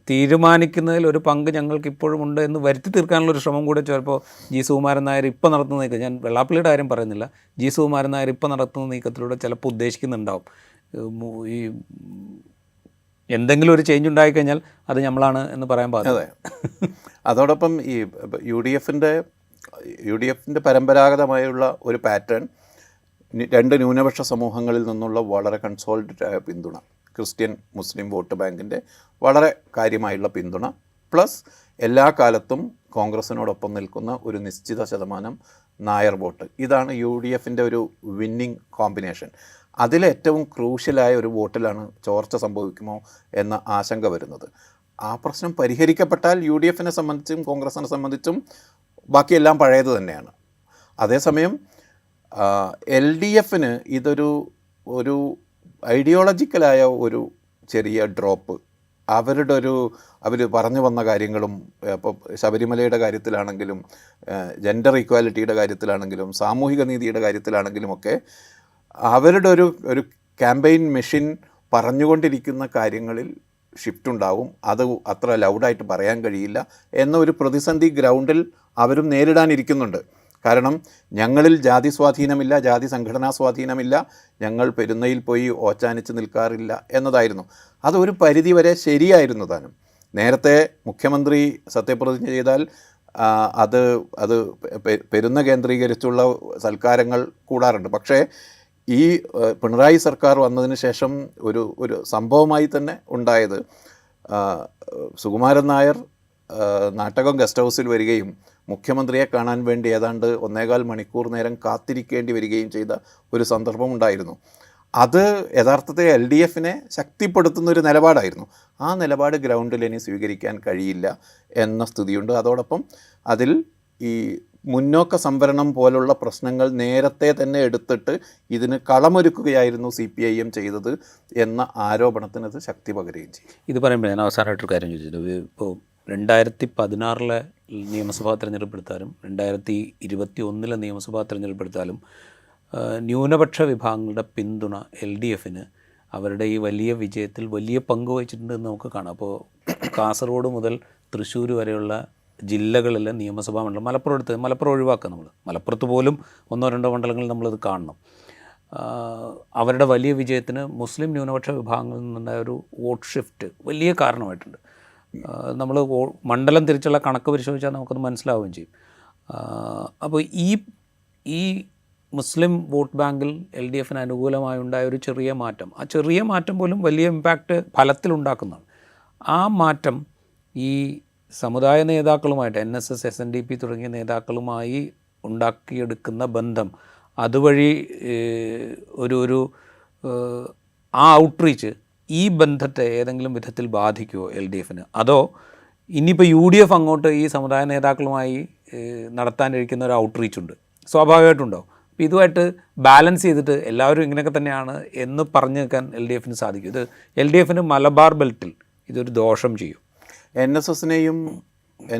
തീരുമാനിക്കുന്നതിൽ ഒരു പങ്ക് ഞങ്ങൾക്ക് ഇപ്പോഴും ഉണ്ട് എന്ന് വരുത്തി തീർക്കാനുള്ളൊരു ശ്രമം കൂടെ ചിലപ്പോൾ G. സുകുമാരൻ നായർ ഇപ്പോൾ നടത്തുന്ന നീക്കം, ഞാൻ വെള്ളാപ്പള്ളിയുടെ കാര്യം പറയുന്നില്ല, G. സുകുമാരൻ നായർ ഇപ്പോൾ നടത്തുന്ന നീക്കത്തിലൂടെ ചിലപ്പോൾ ഉദ്ദേശിക്കുന്നുണ്ടാവും. ഈ എന്തെങ്കിലും ഒരു ചേഞ്ച് ഉണ്ടായിക്കഴിഞ്ഞാൽ അത് നമ്മളാണ് എന്ന് പറയാൻ പാടില്ല. അതോടൊപ്പം ഈ UDFിൻ്റെ പരമ്പരാഗതമായുള്ള ഒരു പാറ്റേൺ 2 ന്യൂനപക്ഷ സമൂഹങ്ങളിൽ നിന്നുള്ള വളരെ കൺസോളിഡേറ്റഡ് പിന്തുണ, ക്രിസ്ത്യൻ മുസ്ലിം വോട്ട് ബാങ്കിൻ്റെ വളരെ കാര്യമായുള്ള പിന്തുണ, പ്ലസ് എല്ലാ കാലത്തും കോൺഗ്രസിനോടൊപ്പം നിൽക്കുന്ന ഒരു നിശ്ചിത ശതമാനം നായർ വോട്ട്, ഇതാണ് UDFിൻ്റെ ഒരു വിന്നിംഗ് കോമ്പിനേഷൻ. അതിലേറ്റവും ക്രൂഷ്യലായ ഒരു വോട്ടിലാണ് ചോർച്ച സംഭവിക്കുമോ എന്ന ആശങ്ക വരുന്നത്. ആ പ്രശ്നം പരിഹരിക്കപ്പെട്ടാൽ UDFിനെ സംബന്ധിച്ചും കോൺഗ്രസിനെ സംബന്ധിച്ചും ബാക്കിയെല്ലാം പഴയത് തന്നെയാണ്. അതേസമയം LDFിന് ഇതൊരു ഐഡിയോളജിക്കലായ ഒരു ചെറിയ ഡ്രോപ്പ്, അവർ പറഞ്ഞു വന്ന കാര്യങ്ങളും, ഇപ്പോൾ ശബരിമലയുടെ കാര്യത്തിലാണെങ്കിലും ജെൻഡർ ഈക്വാലിറ്റിയുടെ കാര്യത്തിലാണെങ്കിലും സാമൂഹിക നീതിയുടെ കാര്യത്തിലാണെങ്കിലുമൊക്കെ അവരുടെ ഒരു ക്യാമ്പയിൻ മെഷീൻ പറഞ്ഞുകൊണ്ടിരിക്കുന്ന കാര്യങ്ങളിൽ ഷിഫ്റ്റ് ഉണ്ടാവും. അത് അത്ര ലൗഡായിട്ട് പറയാൻ കഴിയില്ല എന്ന ഒരു പ്രതിസന്ധി ഗ്രൗണ്ടിൽ അവരും നേരിടാനിരിക്കുന്നുണ്ട്. കാരണം ഞങ്ങളിൽ ജാതി സ്വാധീനമില്ല, ജാതി സംഘടനാ സ്വാധീനമില്ല, ഞങ്ങൾ പെരുന്നയിൽ പോയി ഓച്ചാനിച്ച് നിൽക്കാറില്ല എന്നതായിരുന്നു. അതൊരു പരിധിവരെ ശരിയായിരുന്നു താനും. നേരത്തെ മുഖ്യമന്ത്രി സത്യപ്രതിജ്ഞ ചെയ്താൽ അത് പെരുന്ന കേന്ദ്രീകരിച്ചുള്ള സൽക്കാരങ്ങൾ കൂടാറുണ്ട്. പക്ഷേ ഈ പിണറായി സർക്കാർ വന്നതിന് ശേഷം ഒരു സംഭവമായി തന്നെ ഉണ്ടായത്, സുകുമാരൻ നായർ നാട്ടകം ഗസ്റ്റ് ഹൗസിൽ വരികയും മുഖ്യമന്ത്രിയെ കാണാൻ വേണ്ടി ഏതാണ്ട് 1.25 മണിക്കൂർ നേരം കാത്തിരിക്കേണ്ടി വരികയും ചെയ്ത ഒരു സന്ദർഭമുണ്ടായിരുന്നു. അത് യഥാർത്ഥത്തിൽ LDFിനെ ശക്തിപ്പെടുത്തുന്നൊരു നിലപാടായിരുന്നു. ആ നിലപാട് ഗ്രൗണ്ടിൽ ഇനി സ്വീകരിക്കാൻ കഴിയില്ല എന്ന സ്ഥിതിയുണ്ട്. അതോടൊപ്പം അതിൽ ഈ മുന്നോക്ക സംവരണം പോലുള്ള പ്രശ്നങ്ങൾ നേരത്തെ തന്നെ എടുത്തിട്ട് ഇതിന് കളമൊരുക്കുകയായിരുന്നു CPIM ചെയ്തത് എന്ന ആരോപണത്തിനത് ശക്തി പകരുകയും ചെയ്യും. ഇത് പറയുമ്പോൾ ഞാൻ അവസാനമായിട്ടൊരു കാര്യം ചോദിച്ചിട്ടുണ്ട്. ഇപ്പോൾ 2016 നിയമസഭാ തെരഞ്ഞെടുപ്പെടുത്താലും 2021 നിയമസഭാ തെരഞ്ഞെടുപ്പെടുത്താലും ന്യൂനപക്ഷ വിഭാഗങ്ങളുടെ പിന്തുണ LDFിന് അവരുടെ ഈ വലിയ വിജയത്തിൽ വലിയ പങ്ക് വഹിച്ചിട്ടുണ്ടെന്ന് നമുക്ക് കാണാം. അപ്പോൾ കാസർഗോഡ് മുതൽ തൃശ്ശൂർ വരെയുള്ള ജില്ലകളിലെ നിയമസഭാ മണ്ഡലം, മലപ്പുറം ഒഴിവാക്കുക, നമ്മൾ മലപ്പുറത്ത് പോലും 1-2 മണ്ഡലങ്ങളിൽ നമ്മളത് കാണണം. അവരുടെ വലിയ വിജയത്തിന് മുസ്ലിം ന്യൂനപക്ഷ വിഭാഗങ്ങളിൽ നിന്നുണ്ടായ ഒരു വോട്ട് ഷിഫ്റ്റ് വലിയ കാരണമായിട്ടുണ്ട്. നമ്മൾ മണ്ഡലം തിരിച്ചുള്ള കണക്ക് പരിശോധിച്ചാൽ നമുക്കത് മനസ്സിലാവുകയും ചെയ്യും. അപ്പോൾ ഈ മുസ്ലിം വോട്ട് ബാങ്കിൽ LDFന് അനുകൂലമായി ഉണ്ടായ ഒരു ചെറിയ മാറ്റം, ആ ചെറിയ മാറ്റം പോലും വലിയ ഇമ്പാക്റ്റ് ഫലത്തിലുണ്ടാക്കുന്നതാണ്. ആ മാറ്റം ഈ സമുദായ നേതാക്കളുമായിട്ട് NSS, SNDP തുടങ്ങിയ നേതാക്കളുമായി ഉണ്ടാക്കിയെടുക്കുന്ന ബന്ധം, അതുവഴി ഒരു ആ ഔട്ട്റീച്ച് ഈ ബന്ധത്തെ ഏതെങ്കിലും വിധത്തിൽ ബാധിക്കുമോ LDFന്? അതോ ഇനിയിപ്പോൾ UDF അങ്ങോട്ട് ഈ സമുദായ നേതാക്കളുമായി നടത്താനിരിക്കുന്ന ഒരു ഔട്ട്റീച്ച് ഉണ്ട്, സ്വാഭാവികമായിട്ടുണ്ടാവും. അപ്പോൾ ഇതുമായിട്ട് ബാലൻസ് ചെയ്തിട്ട് എല്ലാവരും ഇങ്ങനെയൊക്കെ തന്നെയാണ് എന്ന് പറഞ്ഞു നിൽക്കാൻ LDFന് സാധിക്കും. ഇത് LDFന് മലബാർ ബെൽറ്റിൽ ഇതൊരു ദോഷം ചെയ്യും.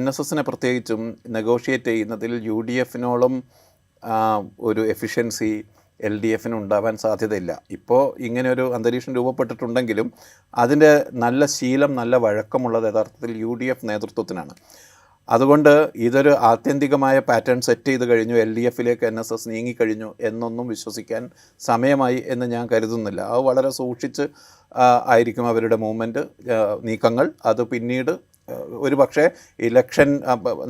NSSനെ പ്രത്യേകിച്ചും നെഗോഷിയേറ്റ് ചെയ്യുന്നതിൽ UDFനോളം ഒരു എഫിഷ്യൻസി LDFന് ഉണ്ടാവാൻ സാധ്യതയില്ല. ഇപ്പോൾ ഇങ്ങനെ ഒരു അന്തരീക്ഷം രൂപപ്പെട്ടിട്ടുണ്ടെങ്കിലും അതിൻ്റെ നല്ല ശീലം, നല്ല വഴക്കമുള്ളത് യഥാർത്ഥത്തിൽ UDF നേതൃത്വത്തിനാണ്. അതുകൊണ്ട് ഇതൊരു ആത്യന്തികമായ പാറ്റേൺ സെറ്റ് ചെയ്ത് കഴിഞ്ഞു, LDFലേക്ക് NSS നീങ്ങിക്കഴിഞ്ഞു എന്നൊന്നും വിശ്വസിക്കാൻ സമയമായി എന്ന് ഞാൻ കരുതുന്നില്ല. അത് വളരെ സൂക്ഷിച്ച് ആയിരിക്കും അവരുടെ മൂവ്മെൻറ്റ്, നീക്കങ്ങൾ. അത് പിന്നീട് ഒരു പക്ഷേ ഇലക്ഷൻ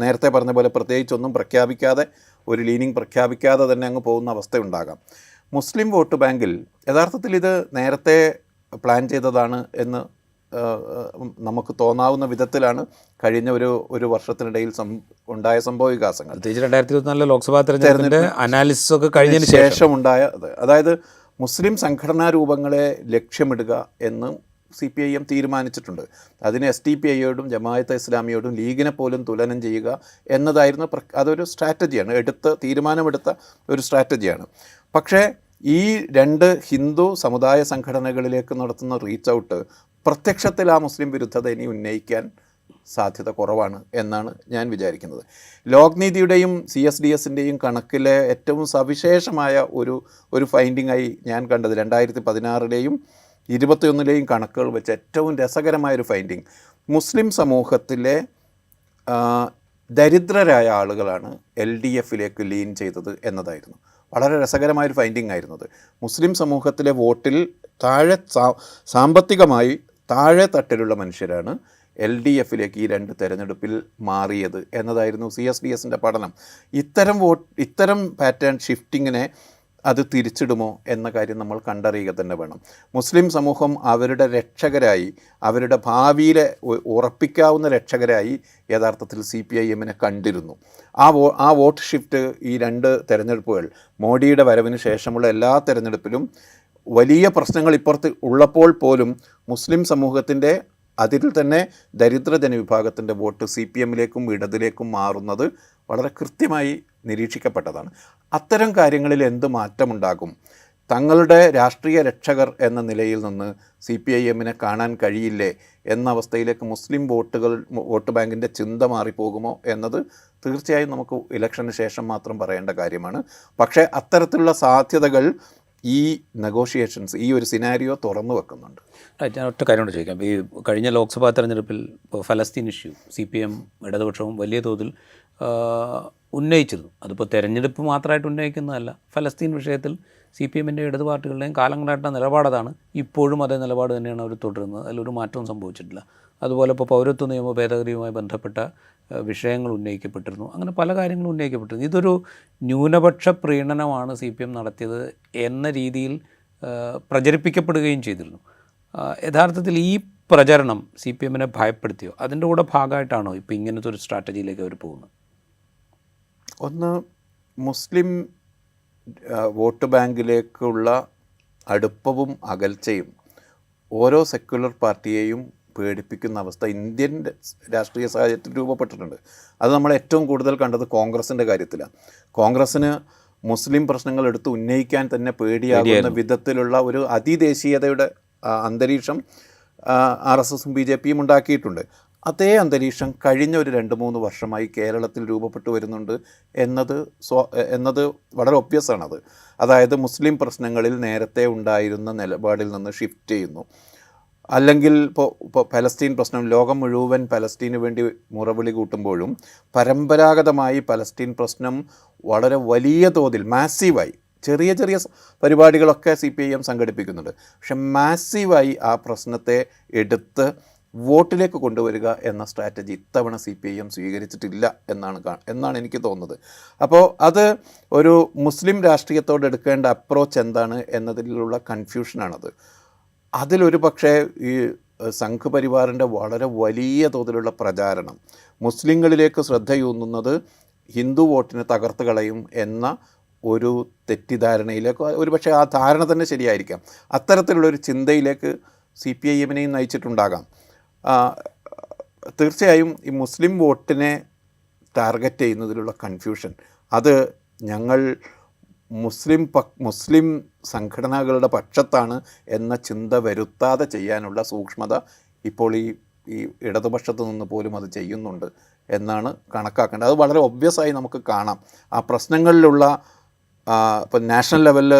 നേരത്തെ പറഞ്ഞ പോലെ പ്രത്യേകിച്ചൊന്നും പ്രഖ്യാപിക്കാതെ, ഒരു ലീനിങ് പ്രഖ്യാപിക്കാതെ തന്നെ അങ്ങ് പോകുന്ന അവസ്ഥയുണ്ടാകാം. മുസ്ലിം വോട്ട് ബാങ്കിൽ യഥാർത്ഥത്തിൽ ഇത് നേരത്തെ പ്ലാൻ ചെയ്തതാണ് എന്ന് നമുക്ക് തോന്നാവുന്ന വിധത്തിലാണ് കഴിഞ്ഞ ഒരു വർഷത്തിനിടയിൽ ഉണ്ടായ സംഭവ വികാസങ്ങൾ. പ്രത്യേകിച്ച് 2024 ലോക്സഭാ തെരഞ്ഞെടുപ്പിൻ്റെ അനാലിസിസ് ഒക്കെ കഴിഞ്ഞതിന് ശേഷം ഉണ്ടായ, അതായത് മുസ്ലിം സംഘടനാ രൂപങ്ങളെ ലക്ഷ്യമിടുക എന്ന് CPIM തീരുമാനിച്ചിട്ടുണ്ട്. അതിന് SDPIയോടും ജമാഅത്തെ ഇസ്ലാമിയോടും ലീഗിനെ പോലും തുലനം ചെയ്യുക എന്നതായിരുന്നു. അതൊരു സ്ട്രാറ്റജിയാണ്, തീരുമാനമെടുത്ത ഒരു സ്ട്രാറ്റജിയാണ്. പക്ഷേ ഈ 2 ഹിന്ദു സമുദായ സംഘടനകളിലേക്ക് നടത്തുന്ന റീച്ച് ഔട്ട് പ്രത്യക്ഷത്തിൽ ആ മുസ്ലിം വിരുദ്ധത ഇനി ഉന്നയിക്കാൻ സാധ്യത കുറവാണ് എന്നാണ് ഞാൻ വിചാരിക്കുന്നത്. ലോക്നീതിയുടെയും CSDSൻ്റെയും കണക്കിലെ ഏറ്റവും സവിശേഷമായ ഒരു ഫൈൻഡിങ്ങായി ഞാൻ കണ്ടത് 2016ലെയും 2021ലെയും കണക്കുകൾ വെച്ച് ഏറ്റവും രസകരമായൊരു ഫൈൻഡിങ്, മുസ്ലിം സമൂഹത്തിലെ ദരിദ്രരായ ആളുകളാണ് LDFലേക്ക് ലീൻ ചെയ്തത് എന്നതായിരുന്നു. വളരെ രസകരമായൊരു ഫൈൻഡിങ് ആയിരുന്നത്. മുസ്ലിം സമൂഹത്തിലെ വോട്ടിൽ സാമ്പത്തികമായി താഴെ തട്ടിലുള്ള മനുഷ്യരാണ് LDFലേക്ക് ഈ 2 തെരഞ്ഞെടുപ്പിൽ മാറിയത് എന്നതായിരുന്നു CSDSൻ്റെ പഠനം. ഇത്തരം പാറ്റേൺ ഷിഫ്റ്റിങ്ങിനെ അത് തിരിച്ചിടുമോ എന്ന കാര്യം നമ്മൾ കണ്ടറിയുക തന്നെ വേണം. മുസ്ലിം സമൂഹം അവരുടെ രക്ഷകരായി, അവരുടെ ഭാവിയിലെ ഉറപ്പിക്കാവുന്ന രക്ഷകരായി യഥാർത്ഥത്തിൽ CPIMനെ കണ്ടിരുന്നു. ആ വോട്ട് ഷിഫ്റ്റ് ഈ 2 തെരഞ്ഞെടുപ്പുകൾ, മോഡിയുടെ വരവിന് ശേഷമുള്ള എല്ലാ തെരഞ്ഞെടുപ്പിലും വലിയ പ്രശ്നങ്ങൾ ഇപ്പുറത്ത് ഉള്ളപ്പോൾ പോലും മുസ്ലിം സമൂഹത്തിൻ്റെ, അതിൽ തന്നെ ദരിദ്ര ജനവിഭാഗത്തിൻ്റെ വോട്ട് CPMലേക്കും ഇടതിലേക്കും മാറുന്നത് വളരെ കൃത്യമായി നിരീക്ഷിക്കപ്പെട്ടതാണ്. അത്തരം കാര്യങ്ങളിൽ എന്ത് മാറ്റമുണ്ടാകും? തങ്ങളുടെ രാഷ്ട്രീയ രക്ഷകർ എന്ന നിലയിൽ നിന്ന് CPIMനെ കാണാൻ കഴിയില്ലേ എന്ന അവസ്ഥയിലേക്ക് മുസ്ലിം വോട്ട് ബാങ്കിൻ്റെ ചിന്ത മാറിപ്പോകുമോ എന്നത് തീർച്ചയായും നമുക്ക് ഇലക്ഷന് ശേഷം മാത്രം പറയേണ്ട കാര്യമാണ്. പക്ഷേ അത്തരത്തിലുള്ള സാധ്യതകൾ ഈ നെഗോഷിയേഷൻസ്, ഈ ഒരു സിനാരിയോ തുറന്നു വെക്കുന്നുണ്ട്. ഞാൻ ഒറ്റ കാര്യം ചോദിക്കാം. ഈ കഴിഞ്ഞ ലോക്സഭാ തെരഞ്ഞെടുപ്പിൽ ഫലസ്തീൻ ഇഷ്യൂ CPM ഇടതുപക്ഷവും വലിയ തോതിൽ ഉന്നയിച്ചിരുന്നു. അതിപ്പോൾ തെരഞ്ഞെടുപ്പ് മാത്രമായിട്ട് ഉന്നയിക്കുന്നതല്ല, ഫലസ്തീൻ വിഷയത്തിൽ CPMൻ്റെ ഇടതു പാർട്ടികളുടെയും കാലങ്ങളായിട്ടുള്ള നിലപാടതാണ്. ഇപ്പോഴും അതേ നിലപാട് തന്നെയാണ് അവർ തുടരുന്നത്, അതിലൊരു മാറ്റവും സംഭവിച്ചിട്ടില്ല. അതുപോലെ ഇപ്പോൾ പൗരത്വ നിയമ ഭേദഗതിയുമായി ബന്ധപ്പെട്ട വിഷയങ്ങൾ ഉന്നയിക്കപ്പെട്ടിരുന്നു. അങ്ങനെ പല കാര്യങ്ങളും ഉന്നയിക്കപ്പെട്ടിരുന്നു. ഇതൊരു ന്യൂനപക്ഷ പ്രീണനമാണ് CPM നടത്തിയത് എന്ന രീതിയിൽ പ്രചരിപ്പിക്കപ്പെടുകയും ചെയ്തിരുന്നു. യഥാർത്ഥത്തിൽ ഈ പ്രചരണം CPMനെ ഭയപ്പെടുത്തിയോ? അതിൻ്റെ കൂടെ ഭാഗമായിട്ടാണോ ഇപ്പോൾ ഇങ്ങനത്തെ ഒരു സ്ട്രാറ്റജിയിലേക്ക് അവർ പോകുന്നത്? ഒന്ന്, മുസ്ലിം വോട്ട് ബാങ്കിലേക്കുള്ള അടുപ്പവും അകൽച്ചയും ഓരോ സെക്യുലർ പാർട്ടിയെയും പേടിപ്പിക്കുന്ന അവസ്ഥ ഇന്ത്യൻ രാഷ്ട്രീയ സാഹചര്യത്തിൽ രൂപപ്പെട്ടിട്ടുണ്ട്. അത് നമ്മൾ ഏറ്റവും കൂടുതൽ കണ്ടത് കോൺഗ്രസിൻ്റെ കാര്യത്തിലാണ്. കോൺഗ്രസ്സിന് മുസ്ലിം പ്രശ്നങ്ങൾ എടുത്ത് ഉന്നയിക്കാൻ തന്നെ പേടിയാകുന്ന വിധത്തിലുള്ള ഒരു അതിദേശീയതയുടെ അന്തരീക്ഷം RSSും BJPയും ഉണ്ടാക്കിയിട്ടുണ്ട്. അതേ അന്തരീക്ഷം കഴിഞ്ഞ ഒരു 2-3 വർഷമായി കേരളത്തിൽ രൂപപ്പെട്ടു വരുന്നുണ്ട് എന്നത് വളരെ ഒബ്വിയസ് ആണത്. അതായത് മുസ്ലിം പ്രശ്നങ്ങളിൽ നേരത്തെ ഉണ്ടായിരുന്ന നിലപാടിൽ നിന്ന് ഷിഫ്റ്റ് ചെയ്യുന്നു. അല്ലെങ്കിൽ ഇപ്പോൾ പലസ്തീൻ പ്രശ്നം, ലോകം മുഴുവൻ പലസ്തീന് വേണ്ടി മുറവിളി കൂട്ടുമ്പോഴും പരമ്പരാഗതമായി പലസ്തീൻ പ്രശ്നം വളരെ വലിയ തോതിൽ മാസീവായി, ചെറിയ ചെറിയ പരിപാടികളൊക്കെ CPIM സംഘടിപ്പിക്കുന്നുണ്ട്. പക്ഷെ മാസീവായി ആ പ്രശ്നത്തെ എടുത്ത് വോട്ടിലേക്ക് കൊണ്ടുവരിക എന്ന സ്ട്രാറ്റജി ഇത്തവണ CPIM സ്വീകരിച്ചിട്ടില്ല എന്നാണ് എനിക്ക് തോന്നുന്നത്. അപ്പോൾ അത് ഒരു മുസ്ലിം രാഷ്ട്രീയത്തോട് എടുക്കേണ്ട അപ്രോച്ച് എന്താണ് എന്നതിലുള്ള കൺഫ്യൂഷനാണത്. അതിലൊരു പക്ഷേ ഈ സംഘ് പരിവാറിൻ്റെ വളരെ വലിയ തോതിലുള്ള പ്രചാരണം മുസ്ലിങ്ങളിലേക്ക് ശ്രദ്ധയൂന്നുന്നത് ഹിന്ദു വോട്ടിനെ തകർത്ത് കളയും എന്ന ഒരു തെറ്റിദ്ധാരണയിലേക്ക്, ഒരു പക്ഷേ ആ ധാരണ തന്നെ ശരിയായിരിക്കാം, അത്തരത്തിലുള്ളൊരു ചിന്തയിലേക്ക് CPIMനെയും നയിച്ചിട്ടുണ്ടാകാം. തീർച്ചയായും ഈ മുസ്ലിം വോട്ടിനെ ടാർഗറ്റ് ചെയ്യുന്നതിലുള്ള കൺഫ്യൂഷൻ അത് ഞങ്ങൾ മുസ്ലിം സംഘടനകളുടെ പക്ഷത്താണ് എന്ന ചിന്ത വരുത്താതെ ചെയ്യാനുള്ള സൂക്ഷ്മത ഇപ്പോൾ ഈ ഇടതുപക്ഷത്ത് നിന്ന് പോലും അത് ചെയ്യുന്നുണ്ട് എന്നാണ് കണക്കാക്കേണ്ടത്. അത് വളരെ ഒബ്വിയസായി നമുക്ക് കാണാം. ആ പ്രശ്നങ്ങളിലുള്ള ഇപ്പം നാഷണൽ ലെവലിൽ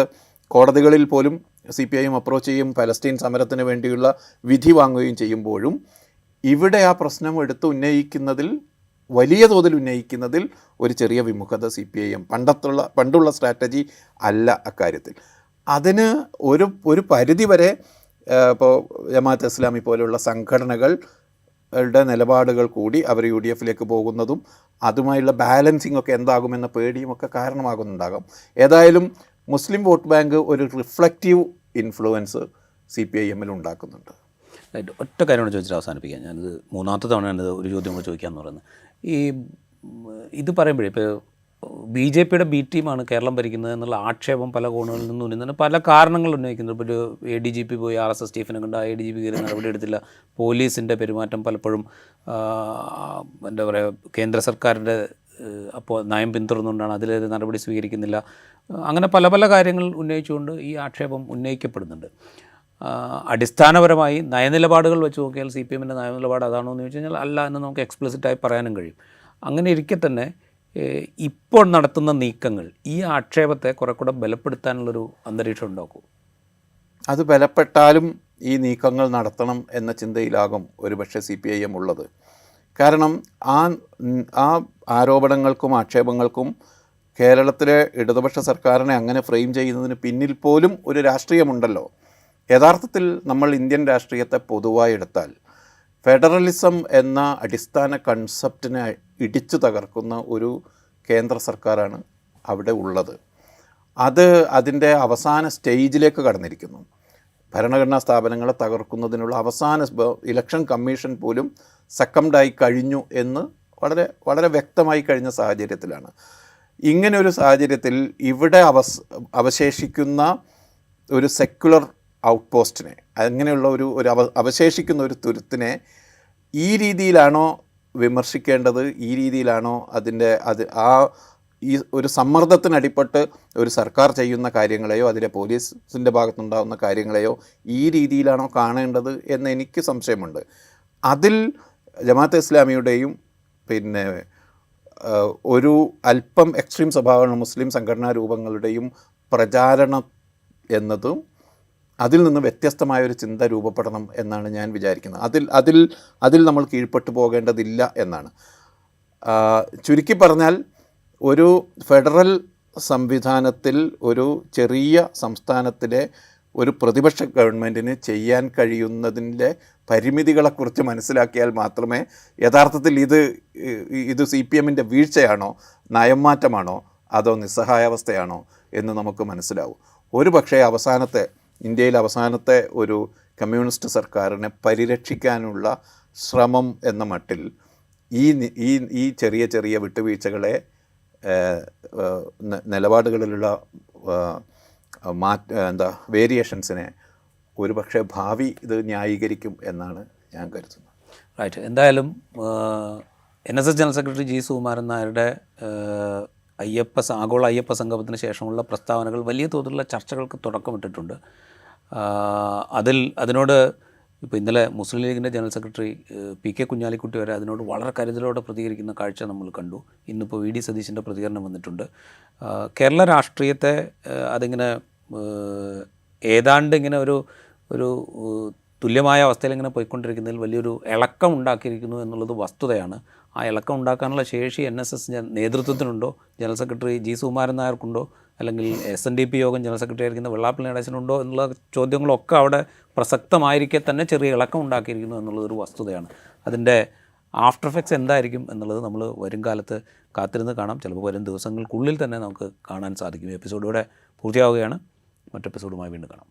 കോടതികളിൽ പോലും CPIM അപ്രോച്ച് ചെയ്യും, പലസ്തീൻ സമരത്തിന് വേണ്ടിയുള്ള വിധി വാങ്ങുകയും ചെയ്യുമ്പോഴും ഇവിടെ ആ പ്രശ്നം ഉന്നയിക്കുന്നതിൽ, വലിയ തോതിൽ ഉന്നയിക്കുന്നതിൽ ഒരു ചെറിയ വിമുഖത CPIM പണ്ടുള്ള സ്ട്രാറ്റജി അല്ല അക്കാര്യത്തിൽ. അതിന് ഒരു പരിധി വരെ ഇപ്പോൾ ജമാഅത്ത് ഇസ്ലാമി പോലെയുള്ള സംഘടനകളുടെ നിലപാടുകൾ കൂടി അവർ UDFലേക്ക് പോകുന്നതും അതുമായുള്ള ബാലൻസിങ് ഒക്കെ എന്താകുമെന്ന പേടിയും ഒക്കെ കാരണമാകുന്നുണ്ടാകാം. ഏതായാലും മുസ്ലിം വോട്ട് ബാങ്ക് ഒരു റിഫ്ലക്റ്റീവ് ഇൻഫ്ലുവൻസ് CPIMൽ ഉണ്ടാക്കുന്നുണ്ട്. ഒറ്റ കാര്യമാണ് ചോദിച്ചിട്ട് അവസാനിപ്പിക്കാം. ഞാനിത് 3ാമത്തെ തവണയാണ് ഒരു ചോദ്യം കൂടെ ചോദിക്കാമെന്ന് പറയുന്നത്. ഇത് പറയുമ്പോഴേ ഇപ്പോൾ BJPയുടെ B ടീമാണ് കേരളം ഭരിക്കുന്നത് എന്നുള്ള ആക്ഷേപം പല കോണുകളിൽ നിന്ന് ഉന്നയിക്കുന്ന പല കാരണങ്ങൾ ഉന്നയിക്കുന്നത്. ഇപ്പോൾ ഒരു ADGP പോയി RSS സ്റ്റീഫനെ കണ്ട് ADGP കയറി നടപടി എടുത്തില്ല, പോലീസിൻ്റെ പെരുമാറ്റം പലപ്പോഴും എന്താ പറയുക കേന്ദ്ര സർക്കാരിൻ്റെ അപ്പോൾ നയം പിന്തുടർന്നുകൊണ്ടാണ് അതിലൊരു നടപടി സ്വീകരിക്കുന്നില്ല, അങ്ങനെ പല പല കാര്യങ്ങൾ ഉന്നയിച്ചുകൊണ്ട് ഈ ആക്ഷേപം ഉന്നയിക്കപ്പെടുന്നുണ്ട്. അടിസ്ഥാനപരമായി നയനിലപാടുകൾ വെച്ച് നോക്കിയാൽ CPIMൻ്റെ നയനിലപാട് അതാണോ എന്ന് ചോദിച്ചു കഴിഞ്ഞാൽ അല്ല എന്ന് നമുക്ക് എക്സ്പ്ലിസിറ്റായി പറയാനും കഴിയും. അങ്ങനെ ഇരിക്കെ തന്നെ ഇപ്പോൾ നടത്തുന്ന നീക്കങ്ങൾ ഈ ആക്ഷേപത്തെ കുറെ കൂടെ ബലപ്പെടുത്താനുള്ളൊരു അന്തരീക്ഷം ഉണ്ടാക്കും. അത് ബലപ്പെട്ടാലും ഈ നീക്കങ്ങൾ നടത്തണം എന്ന ചിന്തയിലാകും ഒരുപക്ഷെ CPIM ഉള്ളത്. കാരണം ആ ആരോപണങ്ങൾക്കും ആക്ഷേപങ്ങൾക്കും കേരളത്തിലെ ഇടതുപക്ഷ സർക്കാരിനെ അങ്ങനെ ഫ്രെയിം ചെയ്യുന്നതിന് പിന്നിൽ പോലും ഒരു രാഷ്ട്രീയമുണ്ടല്ലോ. യഥാർത്ഥത്തിൽ നമ്മൾ ഇന്ത്യൻ രാഷ്ട്രീയത്തെ പൊതുവായി എടുത്താൽ ഫെഡറലിസം എന്ന അടിസ്ഥാന കൺസെപ്റ്റിനെ ഇടിച്ചു തകർക്കുന്ന ഒരു കേന്ദ്ര സർക്കാരാണ് അവിടെ ഉള്ളത്. അതിൻ്റെ അവസാന സ്റ്റേജിലേക്ക് കടന്നിരിക്കുന്നു. ഭരണഘടനാ സ്ഥാപനങ്ങളെ തകർക്കുന്നതിനുള്ള അവസാന ഇലക്ഷൻ കമ്മീഷൻ പോലും സക്കംഡായി കഴിഞ്ഞു എന്ന് വളരെ വളരെ വ്യക്തമായി കഴിഞ്ഞ സാഹചര്യത്തിലാണ്. ഇങ്ങനെ ഒരു സാഹചര്യത്തിൽ ഇവിടെ അവശേഷിക്കുന്ന ഒരു സെക്യുലർ ഔട്ട് പോസ്റ്റിനെ, അങ്ങനെയുള്ള ഒരു അവശേഷിക്കുന്ന ഒരു തുരുത്തിനെ ഈ രീതിയിലാണോ വിമർശിക്കേണ്ടത്, ഈ രീതിയിലാണോ ഈ ഒരു സമ്മർദ്ദത്തിനടിപ്പെട്ട് ഒരു സർക്കാർ ചെയ്യുന്ന കാര്യങ്ങളെയോ അതിലെ പോലീസിൻ്റെ ഭാഗത്തുണ്ടാകുന്ന കാര്യങ്ങളെയോ ഈ രീതിയിലാണോ കാണേണ്ടത് എന്ന് എനിക്ക് സംശയമുണ്ട്. അതിൽ ജമാഅത്തെ ഇസ്ലാമിയുടെയും പിന്നെ ഒരു അല്പം എക്സ്ട്രീം സ്വഭാവമുള്ള മുസ്ലിം സംഘടനാ രൂപങ്ങളുടെയും പ്രചാരണം എന്നതും അതിൽ നിന്ന് വ്യത്യസ്തമായൊരു ചിന്ത രൂപപ്പെടണം എന്നാണ് ഞാൻ വിചാരിക്കുന്നത്. അതിൽ നമ്മൾ കീഴ്പ്പെട്ടു പോകേണ്ടതില്ല എന്നാണ്. ചുരുക്കി പറഞ്ഞാൽ ഒരു ഫെഡറൽ സംവിധാനത്തിൽ ഒരു ചെറിയ സംസ്ഥാനത്തിലെ ഒരു പ്രതിപക്ഷ ഗവൺമെൻറ്റിന് ചെയ്യാൻ കഴിയുന്നതിൻ്റെ പരിമിതികളെക്കുറിച്ച് മനസ്സിലാക്കിയാൽ മാത്രമേ യഥാർത്ഥത്തിൽ ഇത് CPIMൻ്റെ വീഴ്ചയാണോ, നയം മാറ്റമാണോ, അതോ നിസ്സഹായാവസ്ഥയാണോ എന്ന് നമുക്ക് മനസ്സിലാവും. ഒരു പക്ഷേ ഇന്ത്യയിലെ അവസാനത്തെ ഒരു കമ്മ്യൂണിസ്റ്റ് സർക്കാരിനെ പരിരക്ഷിക്കാനുള്ള ശ്രമം എന്ന മട്ടിൽ ഈ ചെറിയ ചെറിയ വിട്ടുവീഴ്ചകളെ, നിലപാടുകളിലുള്ള വേരിയേഷൻസിനെ ഒരു പക്ഷേ ഭാവി ഇത് ന്യായീകരിക്കും എന്നാണ് ഞാൻ കരുതുന്നത്. റൈറ്റ്. എന്തായാലും NSS general secretary G. Sukumaran നായരുടെ ആഗോള അയ്യപ്പ സംഗമത്തിന് ശേഷമുള്ള പ്രസ്താവനകൾ വലിയ തോതിലുള്ള ചർച്ചകൾക്ക് തുടക്കമിട്ടിട്ടുണ്ട്. അതിനോട് ഇപ്പോൾ ഇന്നലെ മുസ്ലിം ലീഗിൻ്റെ ജനറൽ സെക്രട്ടറി പി.കെ. കുഞ്ഞാലിക്കുട്ടി വരെ അതിനോട് വളരെ കരുതലോടെ പ്രതികരിക്കുന്ന കാഴ്ച നമ്മൾ കണ്ടു. ഇന്നിപ്പോൾ വി.ഡി. സതീശൻ്റെ പ്രതികരണം വന്നിട്ടുണ്ട്. കേരള രാഷ്ട്രീയത്തെ അതിങ്ങനെ ഏതാണ്ട് ഇങ്ങനെ ഒരു തുല്യമായ അവസ്ഥയിൽ ഇങ്ങനെ പോയിക്കൊണ്ടിരിക്കുന്നതിൽ വലിയൊരു ഇളക്കം ഉണ്ടാക്കിയിരിക്കുന്നു എന്നുള്ളത് വസ്തുതയാണ്. ആ ഇളക്കം ഉണ്ടാക്കാനുള്ള ശേഷി NSS നേതൃത്വത്തിനുണ്ടോ, ജനറൽ സെക്രട്ടറി ജി സുകുമാരൻ നായർക്കുണ്ടോ, അല്ലെങ്കിൽ SNDP യോഗം ജനറൽ സെക്രട്ടറി ആയിരിക്കുന്ന വെള്ളാപ്പള്ളി നടേശനുണ്ടോ എന്നുള്ള ചോദ്യങ്ങളൊക്കെ അവിടെ പ്രസക്തമായിരിക്കെ തന്നെ ചെറിയ ഇളക്കം ഉണ്ടാക്കിയിരിക്കുന്നു എന്നുള്ളതൊരു വസ്തുതയാണ്. അതിൻ്റെ ആഫ്റ്റർ എഫക്ട്സ് എന്തായിരിക്കും എന്നുള്ളത് നമ്മൾ വരും കാലത്ത് കാത്തിരുന്ന് കാണാം. ചിലപ്പോൾ വരും ദിവസങ്ങൾക്കുള്ളിൽ തന്നെ നമുക്ക് കാണാൻ സാധിക്കും. എപ്പിസോഡ് ഇവിടെ പൂർത്തിയാവുകയാണ്. മറ്റെപ്പിസോഡുമായി വീണ്ടും കാണാം.